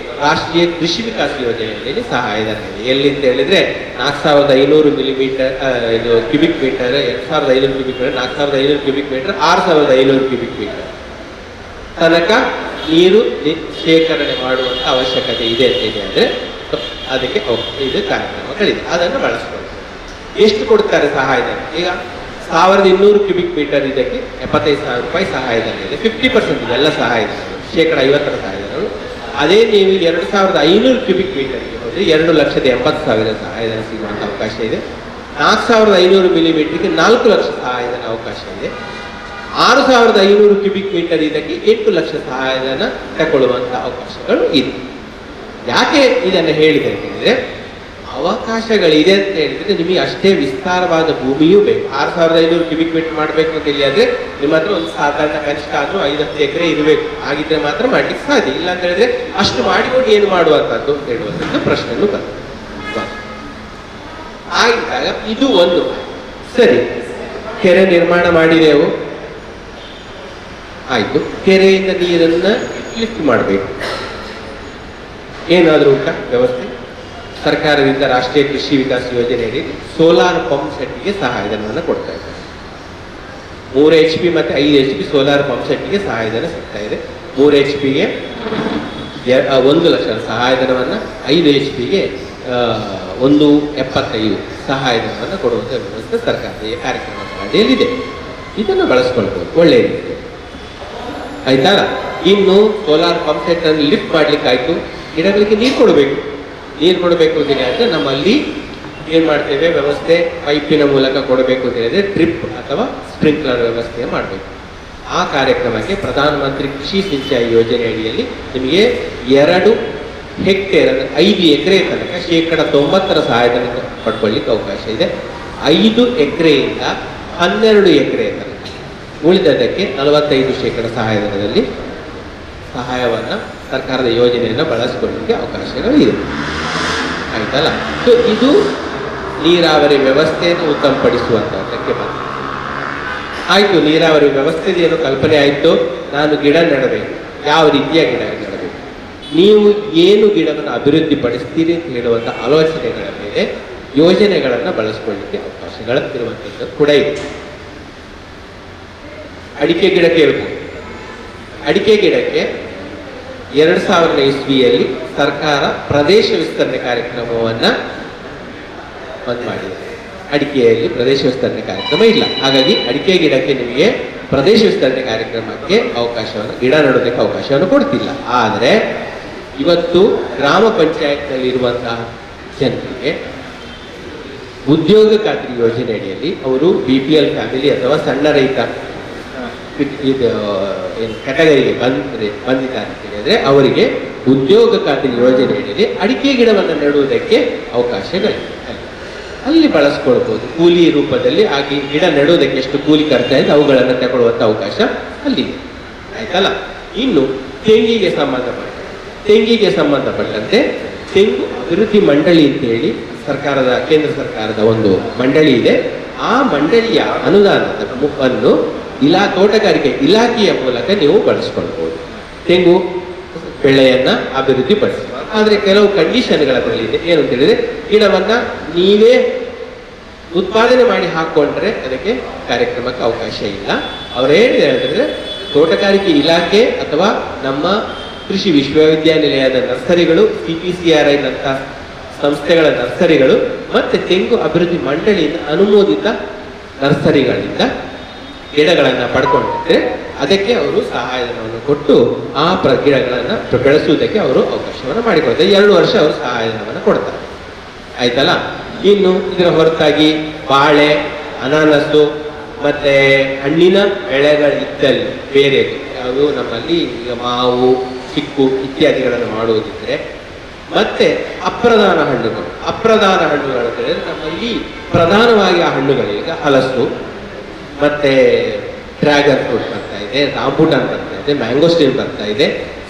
ರಾಷ್ಟ್ರೀಯ ಕೃಷಿ ವಿಕಾಸ ಯೋಜನೆಯಲ್ಲಿ ಸಹಾಯಧನ ಇದೆ. ಎಲ್ಲಿ ಅಂತ ಹೇಳಿದ್ರೆ 4500 ಮಿಲಿಮೀಟರ್ ಇದು cubic metre, 2500 cubic metre, 4500 cubic metre, 6500 cubic metre ತನಕ ನೀರು ಶೇಖರಣೆ ಮಾಡುವಂಥ ಅವಶ್ಯಕತೆ ಇದೆ ಅಂತ ಇದೆ. ಅಂದರೆ ಅದಕ್ಕೆ ಇದು ಕಾರ್ಯಕ್ರಮಗಳಿದೆ, ಅದನ್ನು ಬಳಸ್ಕೊಂಡು ಎಷ್ಟು ಕೊಡ್ತಾರೆ ಸಹಾಯಧನ? ಈಗ 1200 ಕ್ಯೂಬಿಕ್ ಮೀಟರ್ ಇದಕ್ಕೆ 75,000 ರೂಪಾಯಿ ಸಹಾಯಧನ ಇದೆ. 50% ಇದೆಲ್ಲ ಸಹಾಯಧನ, 50% ಸಹಾಯಧನಗಳು. ಅದೇ ನೀವು 2500 ಕ್ಯೂಬಿಕ್ ಮೀಟರ್ಗೆ ಹೋದರೆ 2,80,000 ಸಹಾಯಧನ ಸಿಗುವಂಥ ಅವಕಾಶ ಇದೆ. 4500 ಮಿಲಿಮೀಟರ್ಗೆ 4 ಲಕ್ಷ ಸಹಾಯಧನ ಅವಕಾಶ ಇದೆ. 6500 ಕ್ಯೂಬಿಕ್ ಮೀಟರ್ ಇದಕ್ಕೆ 8 ಲಕ್ಷ ಸಹಾಯಧನ ತಗೊಳ್ಳುವಂಥ ಅವಕಾಶಗಳು ಇದೆ. ಯಾಕೆ ಇದನ್ನು ಹೇಳಿದೆ ಅಂತ ಹೇಳಿದ್ರೆ, ಅವಕಾಶಗಳಿದೆ ಅಂತ ಹೇಳಿದ್ರೆ ನಿಮಗೆ ಅಷ್ಟೇ ವಿಸ್ತಾರವಾದ ಭೂಮಿಯೂ ಬೇಕು. 6500 ಕ್ಯೂಬಿಕ್ ಮೀಟರ್ ಮಾಡಬೇಕು ಅಂತ ಹೇಳಿ ಆದರೆ ನಿಮ್ಮ ಹತ್ರ ಒಂದು ಸಾಧಾರಣ ಕನಿಷ್ಠ ಆದರೂ 5-10 ಎಕರೆ ಇರಬೇಕು. ಆಗಿದ್ರೆ ಮಾತ್ರ ಮಾಡ್ಲಿಕ್ಕೆ ಸಾಧ್ಯ. ಇಲ್ಲ ಅಂತ ಹೇಳಿದ್ರೆ ಅಷ್ಟು ಮಾಡಿಕೊಂಡು ಏನು ಮಾಡುವಂಥದ್ದು ಅಂತ ಹೇಳುವಂಥದ್ದು ಪ್ರಶ್ನೆನೂ ಬರ್ತದೆ. ಆಗಿದ್ದಾಗ ಇದು ಒಂದು ಸರಿ. ಕೆರೆ ನಿರ್ಮಾಣ ಮಾಡಿದೆವು, ಆಯಿತು. ಕೆರೆಯಿಂದ ನೀರನ್ನು ಲಿಫ್ಟ್ ಮಾಡಬೇಕು. ಏನಾದರೂ ಉಂಟಾ ವ್ಯವಸ್ಥೆ? ಸರ್ಕಾರದಿಂದ ರಾಷ್ಟ್ರೀಯ ಕೃಷಿ ವಿಕಾಸ ಯೋಜನೆಯಲ್ಲಿ ಸೋಲಾರ್ ಪಂಪ್ ಸೆಟ್ಗೆ ಸಹಾಯಧನವನ್ನು ಕೊಡ್ತಾ ಇದ್ದಾರೆ. 3 HP ಮತ್ತು 5 HP ಸೋಲಾರ್ ಪಂಪ್ ಸೆಟ್ಗೆ ಸಹಾಯಧನ ಸಿಗ್ತಾ ಇದೆ. 3 HPಗೆ 1 ಲಕ್ಷ ಸಹಾಯಧನವನ್ನು, 5 HPಗೆ 1.75 ಸಹಾಯಧನವನ್ನು ಕೊಡುವಂಥ ವ್ಯವಸ್ಥೆ ಸರ್ಕಾರದ ಕಾರ್ಯಕ್ರಮದ ಅಡಿಯಲ್ಲಿದೆ. ಇದನ್ನು ಬಳಸ್ಕೊಳ್ಬೋದು, ಒಳ್ಳೆಯದಿದೆ. ಆಯ್ತಾ? ಇನ್ನು ಸೋಲಾರ್ ಪಂಪ್ ಸೆಟ್ ಅನ್ನು ಲಿಫ್ಟ್ ಮಾಡ್ಲಿಕ್ಕಾಯ್ತು, ಗಿಡಗಳಿಗೆ ನೀರು ಕೊಡಬೇಕು. ನೀರು ಕೊಡಬೇಕು ಅಂತ ಹೇಳಿದ್ರೆ ನಮ್ಮಲ್ಲಿ ಏನು ಮಾಡ್ತೇವೆ, ವ್ಯವಸ್ಥೆ ಪೈಪಿನ ಮೂಲಕ ಕೊಡಬೇಕು ಅಂತ ಹೇಳಿದ್ರೆ ಡ್ರಿಪ್ ಅಥವಾ ಸ್ಪ್ರಿಂಕ್ಲರ್ ವ್ಯವಸ್ಥೆ ಮಾಡಬೇಕು. ಆ ಕಾರ್ಯಕ್ರಮಕ್ಕೆ ಪ್ರಧಾನಮಂತ್ರಿ ಕೃಷಿ ಸಿಂಚಾಯಿ ಯೋಜನೆ ಅಡಿಯಲ್ಲಿ ನಿಮಗೆ 2 ಹೆಕ್ಟೇರ್ ಅಂದರೆ 5 ಎಕರೆ ತನಕ 90% ಸಹಾಯಧನ ಪಡ್ಕೊಳ್ಳಿಕ್ಕೆ ಅವಕಾಶ ಇದೆ. 5 ಎಕರೆಯಿಂದ 12 ಎಕರೆ ತನಕ ಉಳಿದದಕ್ಕೆ 45% ಸಹಾಯಧನದಲ್ಲಿ ಸಹಾಯವನ್ನು ಸರ್ಕಾರದ ಯೋಜನೆಯನ್ನು ಬಳಸಿಕೊಳ್ಳಲಿಕ್ಕೆ ಅವಕಾಶಗಳಿದೆ. ಆಯ್ತಲ್ಲ. ಸೊ ಇದು ನೀರಾವರಿ ವ್ಯವಸ್ಥೆಯನ್ನು ಉತ್ತಮಪಡಿಸುವಂಥದ್ದಕ್ಕೆ ಬಂದ ಆಯಿತು. ನೀರಾವರಿ ವ್ಯವಸ್ಥೆದು ಏನು ಕಲ್ಪನೆ ಆಯಿತು, ನಾನು ಗಿಡ ನೆಡಬೇಕು, ಯಾವ ರೀತಿಯ ಗಿಡ ನೆಡಬೇಕು, ನೀವು ಏನು ಗಿಡವನ್ನು ಅಭಿವೃದ್ಧಿಪಡಿಸ್ತೀರಿ ಅಂತ ಹೇಳುವಂಥ ಆಲೋಚನೆಗಳ ಮೇಲೆ ಯೋಜನೆಗಳನ್ನು ಬಳಸ್ಕೊಳ್ಳಿಕ್ಕೆ ಅವಕಾಶಗಳಿರುವಂಥದ್ದು ಕೂಡ ಇದೆ. ಅಡಿಕೆ ಗಿಡ ಕೇಳ್ಬೋದು. ಅಡಿಕೆ ಗಿಡಕ್ಕೆ 2000 ಇಸ್ವಿಯಲ್ಲಿ ಸರ್ಕಾರ ಪ್ರದೇಶ ವಿಸ್ತರಣೆ ಕಾರ್ಯಕ್ರಮವನ್ನು ಬಂದ್ ಮಾಡಿದೆ. ಅಡಿಕೆಯಲ್ಲಿ ಪ್ರದೇಶ ವಿಸ್ತರಣೆ ಕಾರ್ಯಕ್ರಮ ಇಲ್ಲ. ಹಾಗಾಗಿ ಅಡಿಕೆ ಗಿಡಕ್ಕೆ ನಿಮಗೆ ಪ್ರದೇಶ ವಿಸ್ತರಣೆ ಕಾರ್ಯಕ್ರಮಕ್ಕೆ ಅವಕಾಶವನ್ನು, ಗಿಡ ನೆಡೋದಕ್ಕೆ ಅವಕಾಶವನ್ನು ಕೊಡ್ತಿಲ್ಲ. ಆದರೆ ಇವತ್ತು ಗ್ರಾಮ ಪಂಚಾಯತ್ನಲ್ಲಿರುವಂತಹ ಜನರಿಗೆ ಉದ್ಯೋಗ ಖಾತ್ರಿ ಯೋಜನೆ ಅಡಿಯಲ್ಲಿ ಅವರು BPL ಫ್ಯಾಮಿಲಿ ಅಥವಾ ಸಣ್ಣ ರೈತ ಇದು ಏನು ಕ್ಯಾಟಗರಿಗೆ ಬಂದಿದ್ದಾರೆ ಅಂತ ಹೇಳಿದ್ರೆ ಅವರಿಗೆ ಉದ್ಯೋಗ ಖಾತ್ರಿ ಯೋಜನೆ ಅಡಿಯಲ್ಲಿ ಅಡಿಕೆ ಗಿಡವನ್ನು ನೆಡುವುದಕ್ಕೆ ಅವಕಾಶಗಳಿವೆ. ಅಲ್ಲಿ ಬಳಸ್ಕೊಳ್ಬೋದು. ಕೂಲಿ ರೂಪದಲ್ಲಿ ಆಗಿ ಗಿಡ ನೆಡುವುದಕ್ಕೆ ಎಷ್ಟು ಕೂಲಿ ಖರ್ಚಾಯಿತು ಅವುಗಳನ್ನು ತಗೊಳ್ಳುವಂಥ ಅವಕಾಶ ಅಲ್ಲಿದೆ. ಆಯ್ತಲ್ಲ. ಇನ್ನು ತೆಂಗಿಗೆ ಸಂಬಂಧಪಟ್ಟಂತೆ ತೆಂಗು ಅಭಿವೃದ್ಧಿ ಮಂಡಳಿ ಅಂತೇಳಿ ಕೇಂದ್ರ ಸರ್ಕಾರದ ಒಂದು ಮಂಡಳಿ ಇದೆ. ಆ ಮಂಡಳಿಯ ಅನುದಾನವನ್ನು ತೋಟಗಾರಿಕೆ ಇಲಾಖೆಯ ಮೂಲಕ ನೀವು ಬಳಸ್ಕೊಳ್ಬೋದು. ತೆಂಗು ಬೆಳೆಯನ್ನ ಅಭಿವೃದ್ಧಿಪಡಿಸಿ. ಆದರೆ ಕೆಲವು ಕಂಡೀಷನ್ಗಳ ಇದೆ. ಏನು ಅಂತ ಹೇಳಿದ್ರೆ ಗಿಡವನ್ನ ನೀವೇ ಉತ್ಪಾದನೆ ಮಾಡಿ ಹಾಕೊಂಡ್ರೆ ಅದಕ್ಕೆ ಕಾರ್ಯಕ್ರಮಕ್ಕೆ ಅವಕಾಶ ಇಲ್ಲ. ಅವರೇನು ಹೇಳಿದ್ರೆ ತೋಟಗಾರಿಕೆ ಇಲಾಖೆ ಅಥವಾ ನಮ್ಮ ಕೃಷಿ ವಿಶ್ವವಿದ್ಯಾನಿಲಯದ ನರ್ಸರಿಗಳು, CPCRI ನಂಥ ಸಂಸ್ಥೆಗಳ ನರ್ಸರಿಗಳು ಮತ್ತೆ ತೆಂಗು ಅಭಿವೃದ್ಧಿ ಮಂಡಳಿಯಿಂದ ಅನುಮೋದಿತ ನರ್ಸರಿಗಳಿಂದ ಗಿಡಗಳನ್ನು ಪಡ್ಕೊಂಡಿದ್ರೆ ಅದಕ್ಕೆ ಅವರು ಸಹಾಯಧನವನ್ನು ಕೊಟ್ಟು ಆ ಗಿಡಗಳನ್ನು ಬೆಳೆಸುವುದಕ್ಕೆ ಅವರು ಅವಕಾಶವನ್ನು ಮಾಡಿಕೊಡ್ತಾರೆ. 2 ವರ್ಷ ಅವರು ಸಹಾಯಧನವನ್ನು ಕೊಡ್ತಾರೆ. ಆಯ್ತಲ್ಲ. ಇನ್ನು ಇದರ ಹೊರತಾಗಿ ಬಾಳೆ, ಅನಾನಸು ಮತ್ತೆ ಹಣ್ಣಿನ ಬೆಳೆಗಳಿದ್ದಲ್ಲಿ ಬೇರೆ ಯಾವುದು ನಮ್ಮಲ್ಲಿ ಈಗ ಮಾವು, ಚಿಕ್ಕು ಇತ್ಯಾದಿಗಳನ್ನು ಮಾಡುವುದಿದ್ರೆ ಮತ್ತೆ ಅಪ್ರಧಾನ ಹಣ್ಣುಗಳು ಅಂತಂದ್ರೆ ನಮ್ಮಲ್ಲಿ ಪ್ರಧಾನವಾಗಿ ಆ ಹಣ್ಣುಗಳು ಈಗ ಹಲಸು ಮತ್ತೆ ಡ್ರ್ಯಾಗನ್ ಫ್ರೂಟ್ ಬರ್ತಾ ಇದೆ, ರಾಂಬುಟಾನ್ ಬರ್ತಾ ಇದೆ, ಮ್ಯಾಂಗೋಸ್ಟೀನ್ ಬರ್ತಾ ಇದೆ,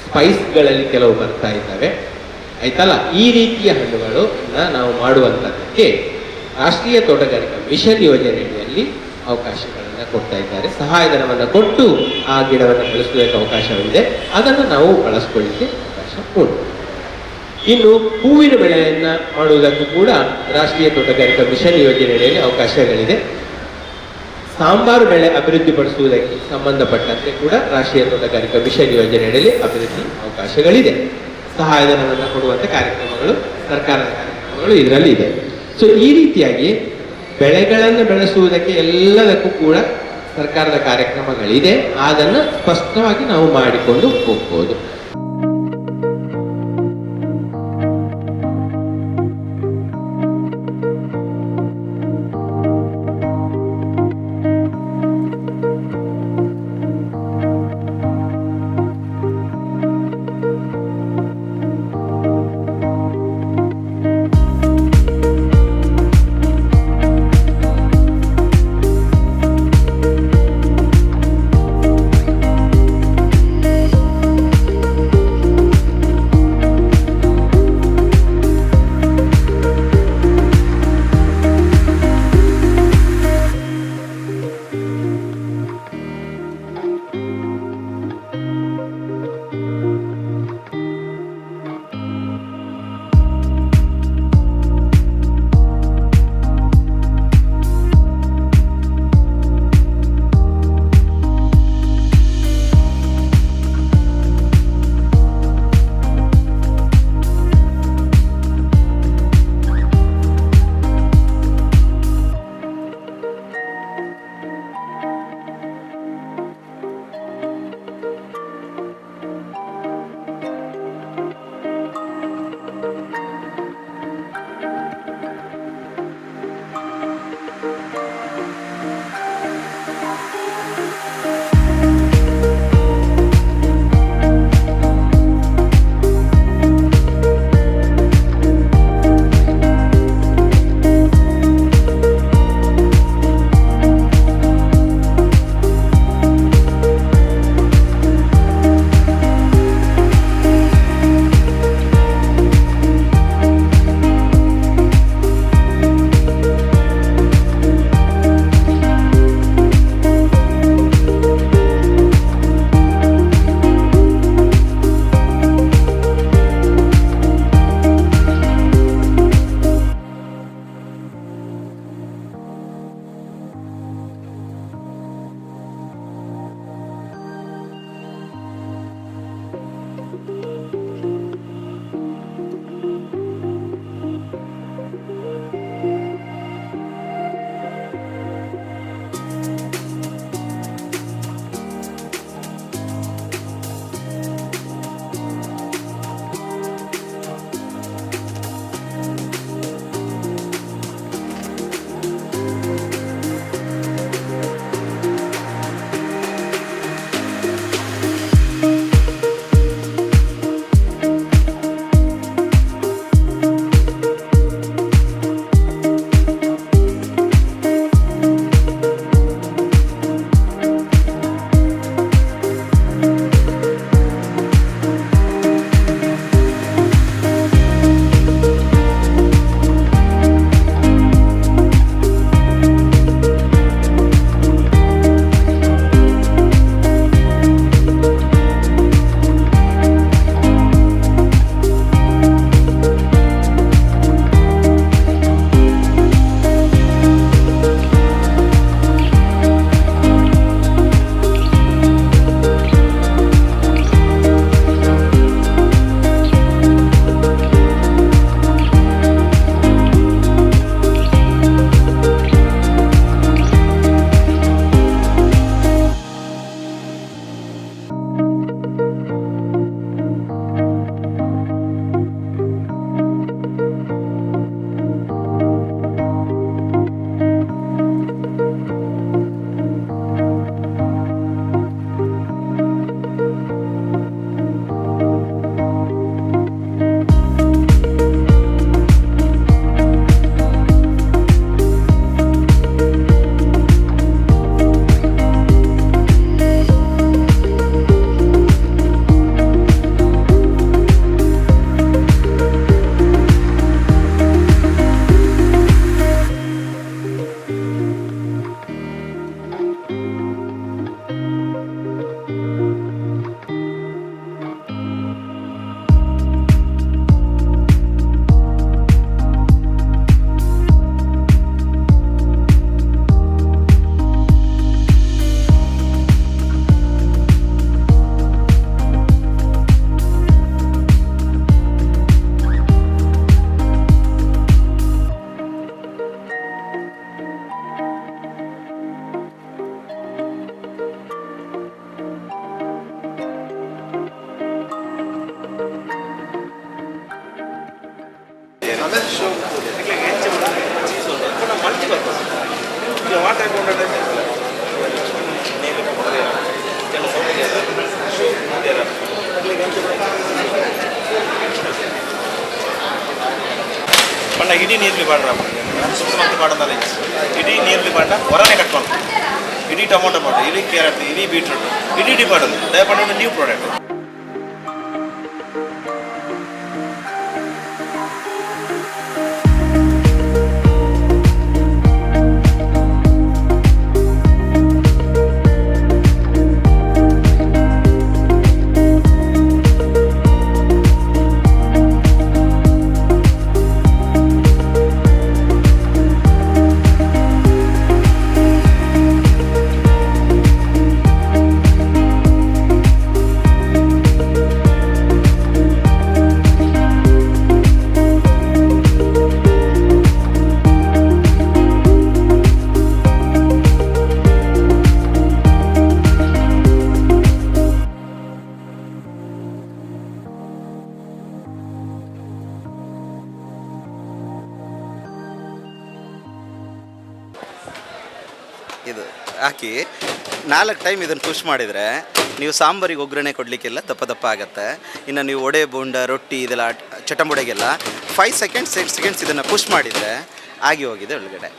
ಸ್ಪೈಸ್ಗಳಲ್ಲಿ ಕೆಲವು ಬರ್ತಾ ಇದ್ದಾವೆ. ಆಯ್ತಲ್ಲ. ಈ ರೀತಿಯ ಹಣ್ಣುಗಳನ್ನ ನಾವು ಮಾಡುವಂಥದ್ದಕ್ಕೆ ರಾಷ್ಟ್ರೀಯ ತೋಟಗಾರಿಕಾ ಮಿಷನ್ ಯೋಜನೆಯಲ್ಲಿ ಅವಕಾಶಗಳನ್ನು ಕೊಡ್ತಾ ಇದ್ದಾರೆ. ಸಹಾಯಧನವನ್ನು ಕೊಟ್ಟು ಆ ಗಿಡವನ್ನು ಬೆಳೆಸೋದಕ್ಕೆ ಅವಕಾಶವಿದೆ. ಅದನ್ನು ನಾವು ಬಳಸ್ಕೊಳ್ಳಿಕ್ಕೆ ಅವಕಾಶ ಉಂಟು. ಇನ್ನು ಹೂವಿನ ಬೆಳೆಯನ್ನ ಮಾಡುವುದಕ್ಕೂ ಕೂಡ ರಾಷ್ಟ್ರೀಯ ತೋಟಗಾರಿಕಾ ಮಿಷನ್ ಯೋಜನೆಯಲ್ಲಿ ಅವಕಾಶಗಳಿದೆ. ಸಾಂಬಾರು ಬೆಳೆ ಅಭಿವೃದ್ಧಿಪಡಿಸುವುದಕ್ಕೆ ಸಂಬಂಧಪಟ್ಟಂತೆ ಕೂಡ ರಾಷ್ಟ್ರೀಯ ತೋಟಗಾರಿಕಾ ಮಿಷನ್ ಯೋಜನೆಯಲ್ಲಿ ಅಭಿವೃದ್ಧಿ ಅವಕಾಶಗಳಿದೆ. ಸಹಾಯಧನವನ್ನು ಕೊಡುವಂಥ ಕಾರ್ಯಕ್ರಮಗಳು, ಸರ್ಕಾರದ ಕಾರ್ಯಕ್ರಮಗಳು ಇದರಲ್ಲಿ ಇದೆ. ಸೊ ಈ ರೀತಿಯಾಗಿ ಬೆಳೆಗಳನ್ನು ಬೆಳೆಸುವುದಕ್ಕೆ ಎಲ್ಲದಕ್ಕೂ ಕೂಡ ಸರ್ಕಾರದ ಕಾರ್ಯಕ್ರಮಗಳಿದೆ. ಅದನ್ನು ಸ್ಪಷ್ಟವಾಗಿ ನಾವು ಮಾಡಿಕೊಂಡು ಹೋಗ್ಬೋದು. ಬಣ್ಣ ಇಡೀ ನೀರ್ಲಿ ಬಾಡ್ರ ಸುಮ್ಮನೆ ಮಾಡೋದಲ್ಲ ಇಡೀ ನೀರ್ಲಿ ಬಾಂಡ ಹೊರನೇ ಕಟ್ಕೊಂಡು ಇಡೀ ಟೊಮೊಟೊ ಬಾಡು ಇಡೀ ಕ್ಯಾರೆಟ್ ಇಡೀ ಬೀಟ್ರೂಟ್ ಇಡೀ ಮಾಡೋದು ದಯಮಾಡಿ ಒಂದು ನ್ಯೂ ಪ್ರಾಡಕ್ಟ್. ಇದು ಹಾಕಿ 4 ಟೈಮ್ ಇದನ್ನು ಪುಷ್ ಮಾಡಿದರೆ ನೀವು ಸಾಂಬಾರಿಗೆ ಒಗ್ಗರಣೆ ಕೊಡಲಿಕ್ಕೆಲ್ಲ ದಪ್ಪ ದಪ್ಪ ಆಗುತ್ತೆ. ಇನ್ನು ನೀವು ವಡೆ ಬೋಂಡ ರೊಟ್ಟಿ ಇದೆಲ್ಲ ಚಟಂಬುಡೆಗೆಲ್ಲ 5 ಸೆಕೆಂಡ್ಸ್ 6 ಸೆಕೆಂಡ್ಸ್ ಇದನ್ನು ಪುಷ್ ಮಾಡಿದರೆ ಆಗಿ ಹೋಗಿದೆ ಒಳಗಡೆ.